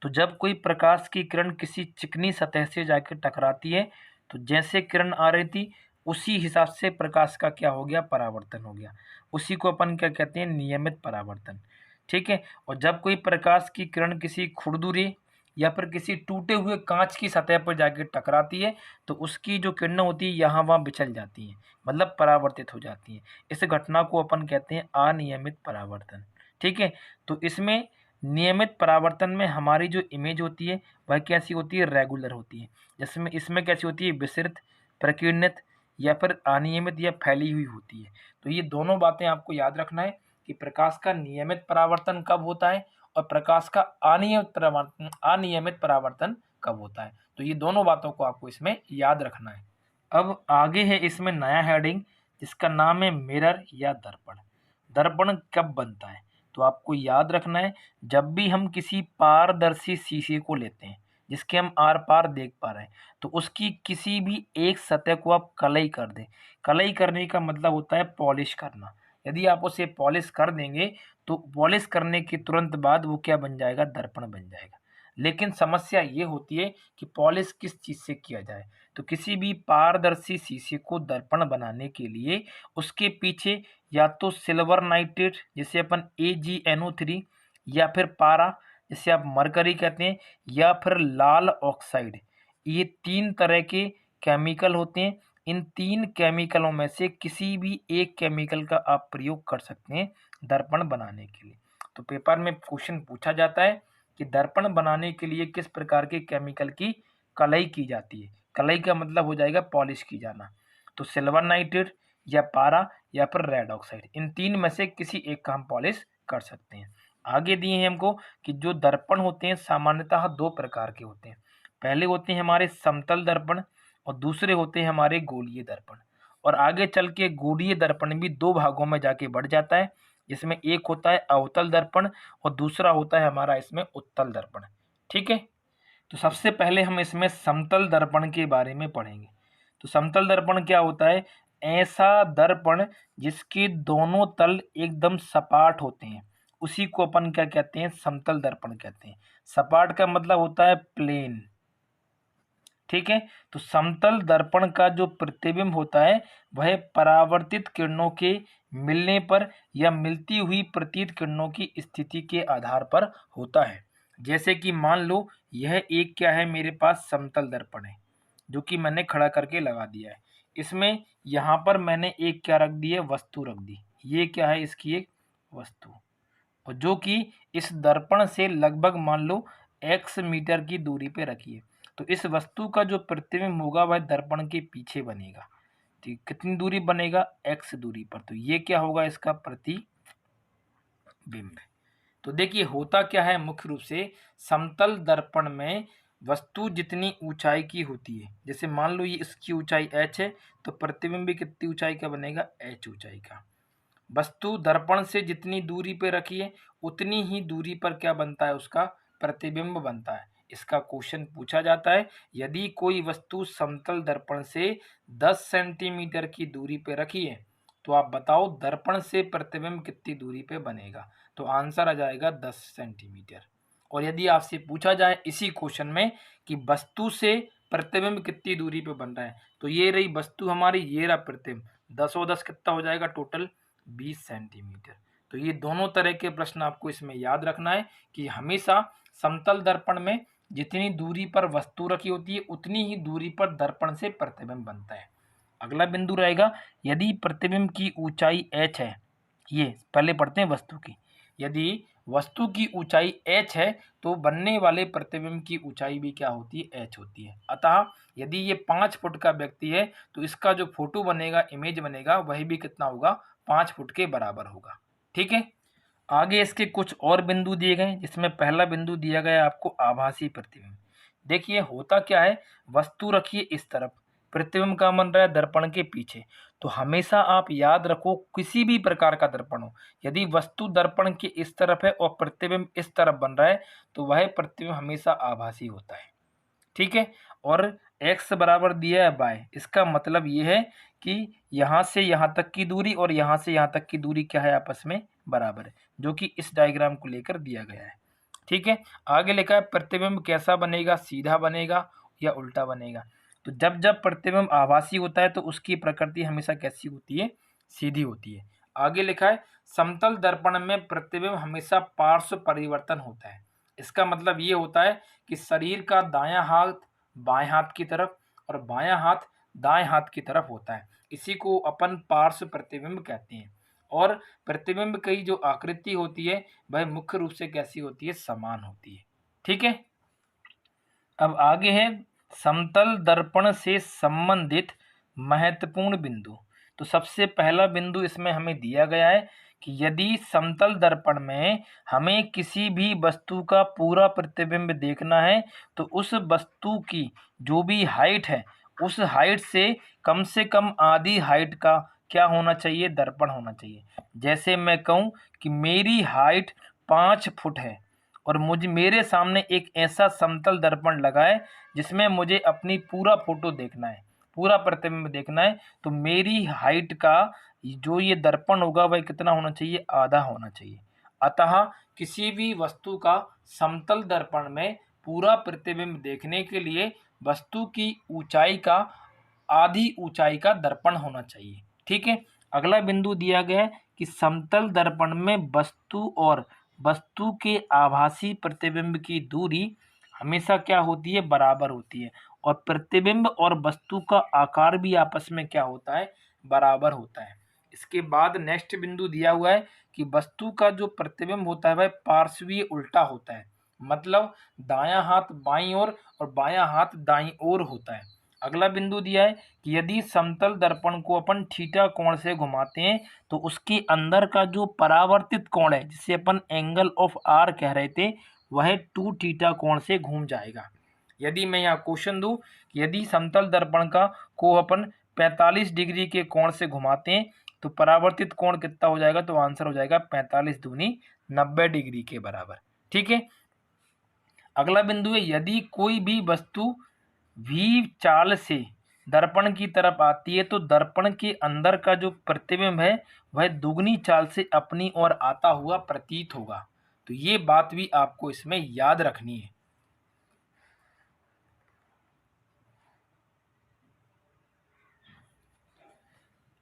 तो जब कोई प्रकाश की किरण किसी चिकनी सतह से जाकर टकराती है तो जैसे किरण आ रही थी उसी हिसाब से प्रकाश का क्या हो गया, परावर्तन हो गया। उसी को अपन क्या कहते हैं, नियमित परावर्तन। ठीक है। और जब कोई प्रकाश की किरण किसी खुरदुरे या फिर किसी टूटे हुए कांच की सतह पर जाकर टकराती है तो उसकी जो किरणें होती है यहाँ वहाँ बिछल जाती हैं, मतलब परावर्तित हो जाती हैं। इस घटना को अपन कहते हैं अनियमित परावर्तन। ठीक है। तो इसमें नियमित परावर्तन में हमारी जो इमेज होती है वह कैसी होती है, रेगुलर होती है। जिसमें इसमें कैसी होती है, विसरित, प्रकीर्णित या फिर अनियमित या फैली हुई होती है। तो ये दोनों बातें आपको याद रखना है कि प्रकाश का नियमित परावर्तन कब होता है और प्रकाश का अनियमित परावर्तन कब होता है। तो ये दोनों बातों को आपको इसमें याद रखना है। अब आगे है इसमें नया हेडिंग जिसका नाम है मिरर या दर्पण। दर्पण कब बनता है, तो आपको याद रखना है जब भी हम किसी पारदर्शी शीशे को लेते हैं जिसके हम आर पार देख पा रहे हैं तो उसकी किसी भी एक सतह को आप कलई कर दें। कलई करने का मतलब होता है पॉलिश करना। यदि आप उसे पॉलिश कर देंगे तो पॉलिश करने के तुरंत बाद वो क्या बन जाएगा, दर्पण बन जाएगा। लेकिन समस्या ये होती है कि पॉलिश किस चीज़ से किया जाए। तो किसी भी पारदर्शी शीशे को दर्पण बनाने के लिए उसके पीछे या तो सिल्वर नाइट्रेट जिसे अपन AgNO3 या फिर पारा जिसे आप मरकरी कहते हैं या फिर लाल ऑक्साइड, ये तीन तरह के केमिकल होते हैं। इन तीन केमिकलों में से किसी भी एक केमिकल का आप प्रयोग कर सकते हैं दर्पण बनाने के लिए। तो पेपर में क्वेश्चन पूछा जाता है कि दर्पण बनाने के लिए किस प्रकार के केमिकल की कलई की जाती है। कलई का मतलब हो जाएगा पॉलिश की जाना। तो सिल्वर नाइट्रेट या पारा या फिर रेड ऑक्साइड, इन तीन में से किसी एक का हम पॉलिश कर सकते हैं। आगे दिए हैं हमको कि जो दर्पण होते हैं सामान्यतः दो प्रकार के होते हैं। पहले होते हैं हमारे समतल दर्पण और दूसरे होते हैं हमारे गोलीय दर्पण। और आगे चल के गोलीय दर्पण भी दो भागों में जाके बढ़ जाता है। जिसमें एक होता है अवतल दर्पण और दूसरा होता है हमारा इसमें उत्तल दर्पण। ठीक है, तो सबसे पहले हम इसमें समतल दर्पण के बारे में पढ़ेंगे। तो समतल दर्पण क्या होता है? ऐसा दर्पण जिसके दोनों तल एकदम सपाट होते हैं, उसी को अपन क्या कहते हैं? समतल दर्पण कहते हैं। सपाट का मतलब होता है प्लेन। ठीक है, तो समतल दर्पण का जो प्रतिबिंब होता है वह परावर्तित किरणों के मिलने पर या मिलती हुई प्रतीत किरणों की स्थिति के आधार पर होता है। जैसे कि मान लो यह एक क्या है, मेरे पास समतल दर्पण है जो कि मैंने खड़ा करके लगा दिया है। इसमें यहाँ पर मैंने एक क्या रख दी है? वस्तु रख दी। ये क्या है? इसकी एक वस्तु, और जो कि इस दर्पण से लगभग मान लो x मीटर की दूरी पे रखी है। तो इस वस्तु का जो प्रतिबिंब होगा वह दर्पण के पीछे बनेगा। ठीक, कितनी दूरी बनेगा? x दूरी पर। तो ये क्या होगा? इसका प्रतिबिंब। तो देखिए होता क्या है, मुख्य रूप से समतल दर्पण में वस्तु जितनी ऊंचाई की होती है, जैसे मान लो ये इसकी ऊंचाई h है, तो प्रतिबिंब भी कितनी ऊंचाई का बनेगा? h ऊंचाई का। वस्तु दर्पण से जितनी दूरी पे रखी है उतनी ही दूरी पर क्या बनता है? उसका प्रतिबिंब बनता है। इसका क्वेश्चन पूछा जाता है, यदि कोई वस्तु समतल दर्पण से 10 सेंटीमीटर की दूरी पे रखी है तो आप बताओ दर्पण से प्रतिबिंब कितनी दूरी पे बनेगा? तो आंसर आ जाएगा 10 सेंटीमीटर। और यदि आपसे पूछा जाए इसी क्वेश्चन में कि वस्तु से प्रतिबिंब कितनी दूरी पे बन रहा है, तो ये रही वस्तु हमारी, ये रहा प्रतिबिंब, 10 और 10 कितना हो जाएगा टोटल? 20 सेंटीमीटर। तो ये दोनों तरह के प्रश्न आपको इसमें याद रखना है कि हमेशा समतल दर्पण में जितनी दूरी पर वस्तु रखी होती है उतनी ही दूरी पर दर्पण से प्रतिबिंब बनता है। अगला बिंदु रहेगा, यदि प्रतिबिंब की ऊंचाई h है, ये पहले पढ़ते हैं वस्तु की। यदि वस्तु की ऊंचाई h है तो बनने वाले प्रतिबिंब की ऊंचाई भी क्या होती है? h होती है। अतः यदि ये 5 फुट का व्यक्ति है तो इसका जो फोटो बनेगा, इमेज बनेगा, वही भी कितना होगा? 5 फुट के बराबर होगा। ठीक है, आगे इसके कुछ और बिंदु दिए गए, जिसमें पहला बिंदु दिया गया आपको आभासी प्रतिबिंब। देखिए होता क्या है, वस्तु रखिए इस तरफ, प्रतिबिंब का बन रहा है दर्पण के पीछे। तो हमेशा आप याद रखो, किसी भी प्रकार का दर्पण हो, यदि वस्तु दर्पण के इस तरफ है और प्रतिबिंब इस तरफ बन रहा है तो वह प्रतिबिंब हमेशा आभासी होता है। ठीक है, और x बराबर दिया है बाय, इसका मतलब ये है कि यहाँ से यहाँ तक की दूरी और यहाँ से यहाँ तक की दूरी क्या है? आपस में बराबर है, जो कि इस डायग्राम को लेकर दिया गया है। ठीक है, आगे लिखा है प्रतिबिंब कैसा बनेगा? सीधा बनेगा या उल्टा बनेगा? तो जब जब प्रतिबिंब आभासी होता है तो उसकी प्रकृति हमेशा कैसी होती है? सीधी होती है। आगे लिखा है समतल दर्पण में प्रतिबिंब हमेशा पार्श्व परिवर्तन होता है। इसका मतलब ये होता है कि शरीर का दायां हाथ बाएं हाथ की तरफ और बायां हाथ दाएं हाथ की तरफ होता है। इसी को अपन पार्श्व प्रतिबिंब कहते हैं। और प्रतिबिंब की जो आकृति होती है वह मुख्य रूप से कैसी होती है? समान होती है। ठीक है, अब आगे है समतल दर्पण से संबंधित महत्वपूर्ण बिंदु। तो सबसे पहला बिंदु इसमें हमें दिया गया है कि यदि समतल दर्पण में हमें किसी भी वस्तु का पूरा प्रतिबिंब देखना है तो उस वस्तु की जो भी हाइट है उस हाइट से कम आधी हाइट का क्या होना चाहिए? दर्पण होना चाहिए। जैसे मैं कहूँ कि मेरी हाइट 5 फुट है और मेरे सामने एक ऐसा समतल दर्पण लगा है जिसमें मुझे अपनी पूरा फोटो देखना है, पूरा प्रतिबिंब देखना है, तो मेरी हाइट का जो ये दर्पण होगा वह कितना होना चाहिए? आधा होना चाहिए। अतः किसी भी वस्तु का समतल दर्पण में पूरा प्रतिबिंब देखने के लिए वस्तु की ऊंचाई का आधी ऊंचाई का दर्पण होना चाहिए। ठीक है, अगला बिंदु दिया गया है कि समतल दर्पण में वस्तु और वस्तु के आभासी प्रतिबिंब की दूरी हमेशा क्या होती है? बराबर होती है। और प्रतिबिंब और वस्तु का आकार भी आपस में क्या होता है? बराबर होता है। इसके बाद नेक्स्ट बिंदु दिया हुआ है कि वस्तु का जो प्रतिबिंब होता है वह पार्श्वीय उल्टा होता है, मतलब दायां हाथ बाईं ओर और बायां हाथ दाईं ओर होता है। अगला बिंदु दिया है कि यदि समतल दर्पण को अपन थीटा कोण से घुमाते हैं तो उसके अंदर का जो परावर्तित कोण है, जिसे अपन एंगल ऑफ आर कह रहे थे, वह 2 थीटा कोण से घूम जाएगा। यदि मैं यहाँ क्वेश्चन दूं कि यदि समतल दर्पण को अपन 45 डिग्री के कोण से घुमाते हैं तो परावर्तित कोण कितना हो जाएगा, तो आंसर हो जाएगा 45 दूनी 90 डिग्री के बराबर। ठीक है, अगला बिंदु है, यदि कोई भी वस्तु v चाल से दर्पण की तरफ आती है तो दर्पण के अंदर का जो प्रतिबिंब है वह दुगनी चाल से अपनी ओर आता हुआ प्रतीत होगा। तो ये बात भी आपको इसमें याद रखनी है।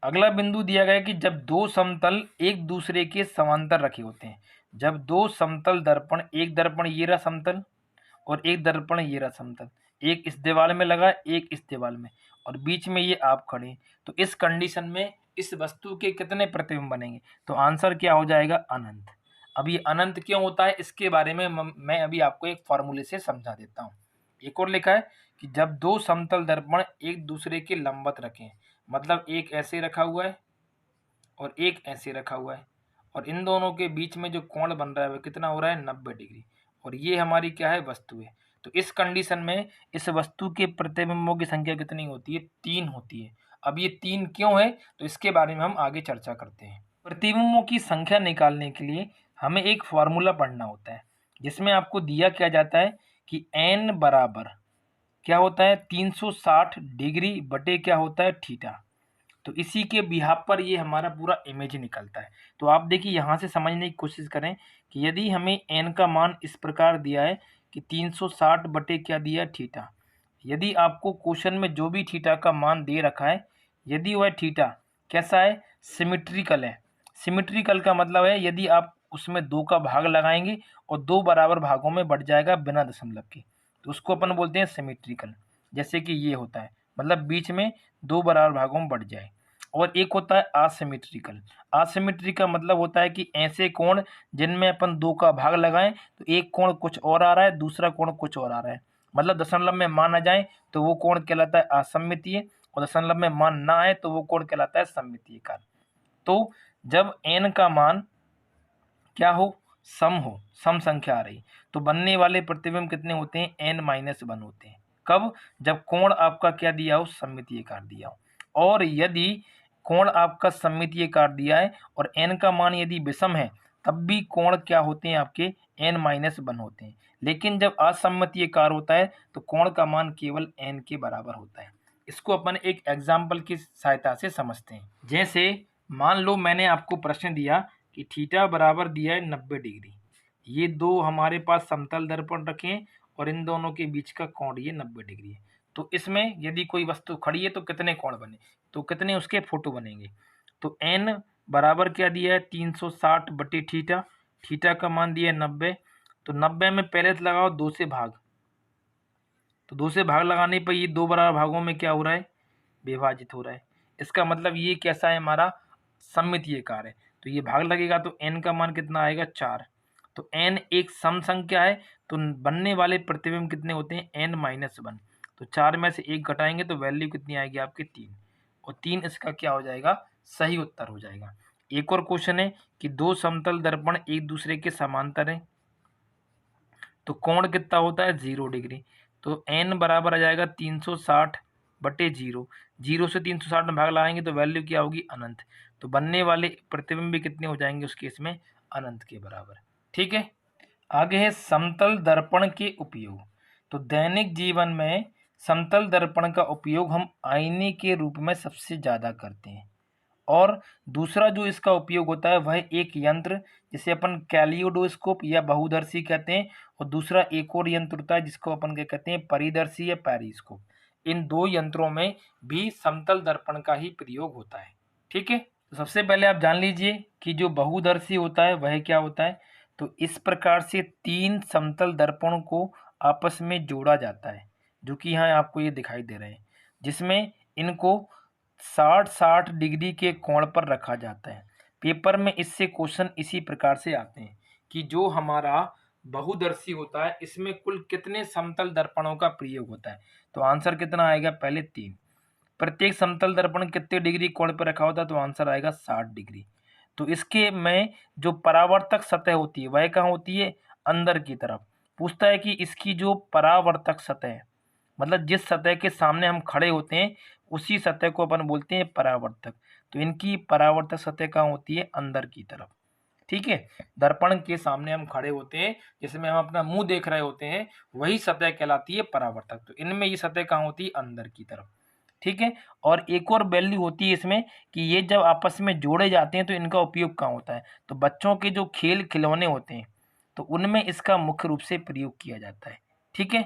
अगला बिंदु दिया गया है कि जब दो समतल एक दूसरे के समांतर रखे होते हैं, जब दो समतल दर्पण, एक दर्पण ये रहा समतल और एक दर्पण ये रहा समतल, एक इस दीवार में लगा एक इस दीवार में और बीच में ये आप खड़े, तो इस कंडीशन में इस वस्तु के कितने प्रतिबिंब बनेंगे, तो आंसर क्या हो जाएगा, अनंत। अब ये अनंत क्यों होता है इसके बारे में मैं अभी आपको एक फॉर्मूले से समझा देता हूँ। एक और लिखा है कि जब दो समतल दर्पण एक दूसरे के लंबवत रखें, मतलब एक ऐसे रखा हुआ है और एक ऐसे रखा हुआ है और इन दोनों के बीच में जो कोण बन रहा है वह कितना हो रहा है, 90 डिग्री, और ये हमारी क्या है, वस्तु है। तो इस कंडीशन में इस वस्तु के प्रतिबिंबों की संख्या कितनी होती है, 3 होती है। अब ये 3 क्यों है, तो इसके बारे में हम आगे चर्चा करते हैं। प्रतिबिंबों की संख्या निकालने के लिए हमें एक फॉर्मूला पढ़ना होता है, जिसमें आपको दिया क्या जाता है कि n बराबर क्या होता है, 360 डिग्री बटे क्या होता है, थीटा। तो इसी के बिहाफ पर ये हमारा पूरा इमेज निकलता है। तो आप देखिए यहाँ से समझने की कोशिश करें कि यदि हमें n का मान इस प्रकार दिया है कि 360 बटे क्या दिया है, थीटा। यदि आपको क्वेश्चन में जो भी थीटा का मान दे रखा है, यदि वह थीटा कैसा है, सिमिट्रिकल है। सिमिट्रिकल का मतलब है यदि आप उसमें 2 का भाग लगाएंगे और 2 बराबर भागों में बढ़ जाएगा बिना दशमलव के, तो उसको अपन बोलते हैं सिमिट्रिकल। जैसे कि ये होता है, मतलब बीच में 2 बराबर भागों में बढ़ जाए। और एक होता है असिमेट्रिकल। असिमेट्रिक का मतलब होता है कि ऐसे कोण जिनमें अपन 2 का भाग लगाएं तो एक कोण कुछ और आ रहा है, दूसरा कोण कुछ और आ रहा है, मतलब दशमलव में मान आ जाए तो वो कोण कहलाता है असममितीय, और दशमलव में मान ना आए तो वो कोण कहलाता है सममितीय कार। तो जब n का मान क्या हो, सम संख्या आ रही, तो बनने वाले प्रतिबिंब कितने होते हैं, n-1 होते हैं। कब, जब कोण आपका क्या दिया हो, सममितीय कार दिया हो। और यदि कोण आपका सममितीय कार दिया है और n का मान यदि विषम है, तब भी कोण क्या होते हैं आपके, n-1 होते हैं। लेकिन जब असममितीय कार होता है तो कोण का मान केवल n के बराबर होता है। इसको अपन एक एग्जाम्पल की सहायता से समझते हैं। जैसे मान लो मैंने आपको प्रश्न दिया कि थीटा बराबर दिया है 90 डिग्री, ये दो हमारे पास समतल दर्पण रखें और इन दोनों के बीच का कोण ये 90 डिग्री है। तो इसमें यदि कोई वस्तु खड़ी है तो कितने कोण बने, तो कितने उसके फोटो बनेंगे। तो n बराबर क्या दिया है, 360 बटे थीटा, थीटा का मान दिया है 90। तो 90 में पहले लगाओ 2 से भाग, तो 2 से भाग लगाने पर ये 2 बराबर भागों में क्या हो रहा है, विभाजित हो रहा है। इसका मतलब ये कैसा है, हमारा सममितीय कार है। तो ये भाग लगेगा तो n का मान कितना आएगा, 4। तो n एक सम संख्या है, तो बनने वाले प्रतिबिंब कितने होते हैं, n-1। तो 4 में से 1 घटाएंगे तो वैल्यू कितनी आएगी आपकी, 3, और 3 इसका क्या हो जाएगा, सही उत्तर हो जाएगा। एक और क्वेश्चन है कि दो समतल दर्पण एक दूसरे के समांतर हैं, तो कोण कितना होता है, 0 डिग्री। तो n बराबर आ जाएगा 360 बटे 0, 0 से 360 में भाग लगाएंगे तो वैल्यू क्या होगी, अनंत। तो बनने वाले प्रतिबिंब भी कितने हो जाएंगे उस केस में, अनंत के बराबर। ठीक है, आगे है समतल दर्पण के उपयोग। तो दैनिक जीवन में समतल दर्पण का उपयोग हम आईने के रूप में सबसे ज़्यादा करते हैं। और दूसरा जो इसका उपयोग होता है वह एक यंत्र जिसे अपन कैलियोडोस्कोप या बहुदर्शी कहते हैं, और दूसरा एक और यंत्र होता है जिसको अपन क्या कहते हैं, परिदर्शी या पेरिस्कोप। इन दो यंत्रों में भी समतल दर्पण का ही प्रयोग होता है। ठीक है, तो सबसे पहले आप जान लीजिए कि जो बहुदर्शी होता है वह क्या होता है। तो इस प्रकार से 3 समतल दर्पणों को आपस में जोड़ा जाता है, जो कि यहाँ आपको ये दिखाई दे रहे हैं, जिसमें इनको 60-60 डिग्री के कोण पर रखा जाता है। पेपर में इससे क्वेश्चन इसी प्रकार से आते हैं कि जो हमारा बहुदर्शी होता है इसमें कुल कितने समतल दर्पणों का प्रयोग होता है। तो आंसर कितना आएगा, पहले 3। प्रत्येक समतल दर्पण कितने डिग्री कोण पर रखा होता है, तो आंसर आएगा 60 डिग्री। तो इसके में जो परावर्तक सतह होती है वह कहाँ होती है, अंदर की तरफ। पूछता है कि इसकी जो परावर्तक सतह है, मतलब जिस सतह के सामने हम खड़े होते हैं उसी सतह को अपन बोलते हैं परावर्तक। तो इनकी परावर्तक सतह कहाँ होती है? अंदर की तरफ। ठीक है, दर्पण के सामने हम खड़े होते हैं, जिसमें हम अपना मुंह देख रहे होते हैं, वही सतह कहलाती है परावर्तक। तो इनमें ये सतह कहाँ होती है? अंदर की तरफ। ठीक है, और एक और वैल्यू होती है इसमें कि ये जब आपस में जोड़े जाते हैं तो इनका उपयोग कहाँ होता है? तो बच्चों के जो खेल खिलौने होते हैं तो उनमें इसका मुख्य रूप से प्रयोग किया जाता है। ठीक है,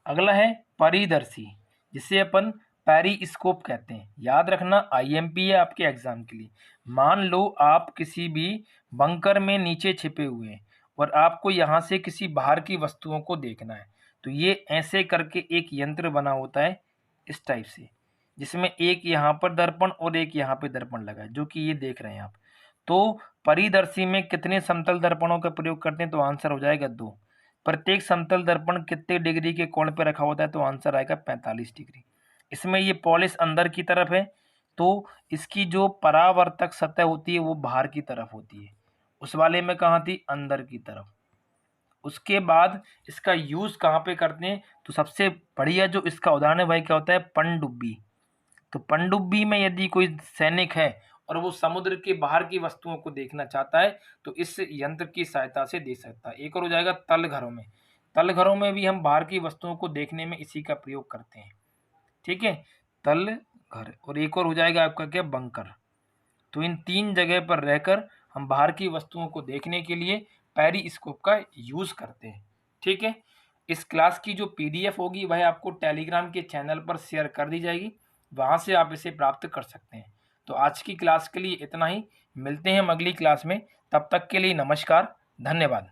अगला है परिदर्शी, जिसे अपन पेरिस्कोप कहते हैं। याद रखना, आईएमपी है आपके एग्जाम के लिए। मान लो आप किसी भी बंकर में नीचे छिपे हुए हैं और आपको यहाँ से किसी बाहर की वस्तुओं को देखना है, तो ये ऐसे करके एक यंत्र बना होता है इस टाइप से, जिसमें एक यहाँ पर दर्पण और एक यहाँ पे दर्पण लगा है, जो कि ये देख रहे हैं आप। तो परिदर्शी में कितने समतल दर्पणों का प्रयोग करते हैं? तो आंसर हो जाएगा 2। प्रत्येक समतल दर्पण कितने डिग्री के कोण पर रखा होता है? तो आंसर आएगा 45 डिग्री। इसमें ये पॉलिश अंदर की तरफ है, तो इसकी जो परावर्तक सतह होती है वो बाहर की तरफ होती है। उस वाले में कहाँ थी? अंदर की तरफ। उसके बाद इसका यूज कहाँ पे करते हैं? तो सबसे बढ़िया जो इसका उदाहरण है भाई क्या होता है? पनडुब्बी। तो पनडुब्बी में यदि कोई सैनिक है और वो समुद्र के बाहर की वस्तुओं को देखना चाहता है तो इस यंत्र की सहायता से देख सकता है। एक और हो जाएगा तल घरों में। तल घरों में भी हम बाहर की वस्तुओं को देखने में इसी का प्रयोग करते हैं। ठीक है, तल घर। और एक और हो जाएगा आपका क्या? बंकर। तो इन 3 जगह पर रहकर हम बाहर की वस्तुओं को देखने के लिए पेरिस्कोप का यूज करते हैं। ठीक है, इस क्लास की जो पीडीएफ होगी वह आपको टेलीग्राम के चैनल पर शेयर कर दी जाएगी, वहां से आप इसे प्राप्त कर सकते हैं। तो आज की क्लास के लिए इतना ही, मिलते हैं हम अगली क्लास में। तब तक के लिए नमस्कार, धन्यवाद।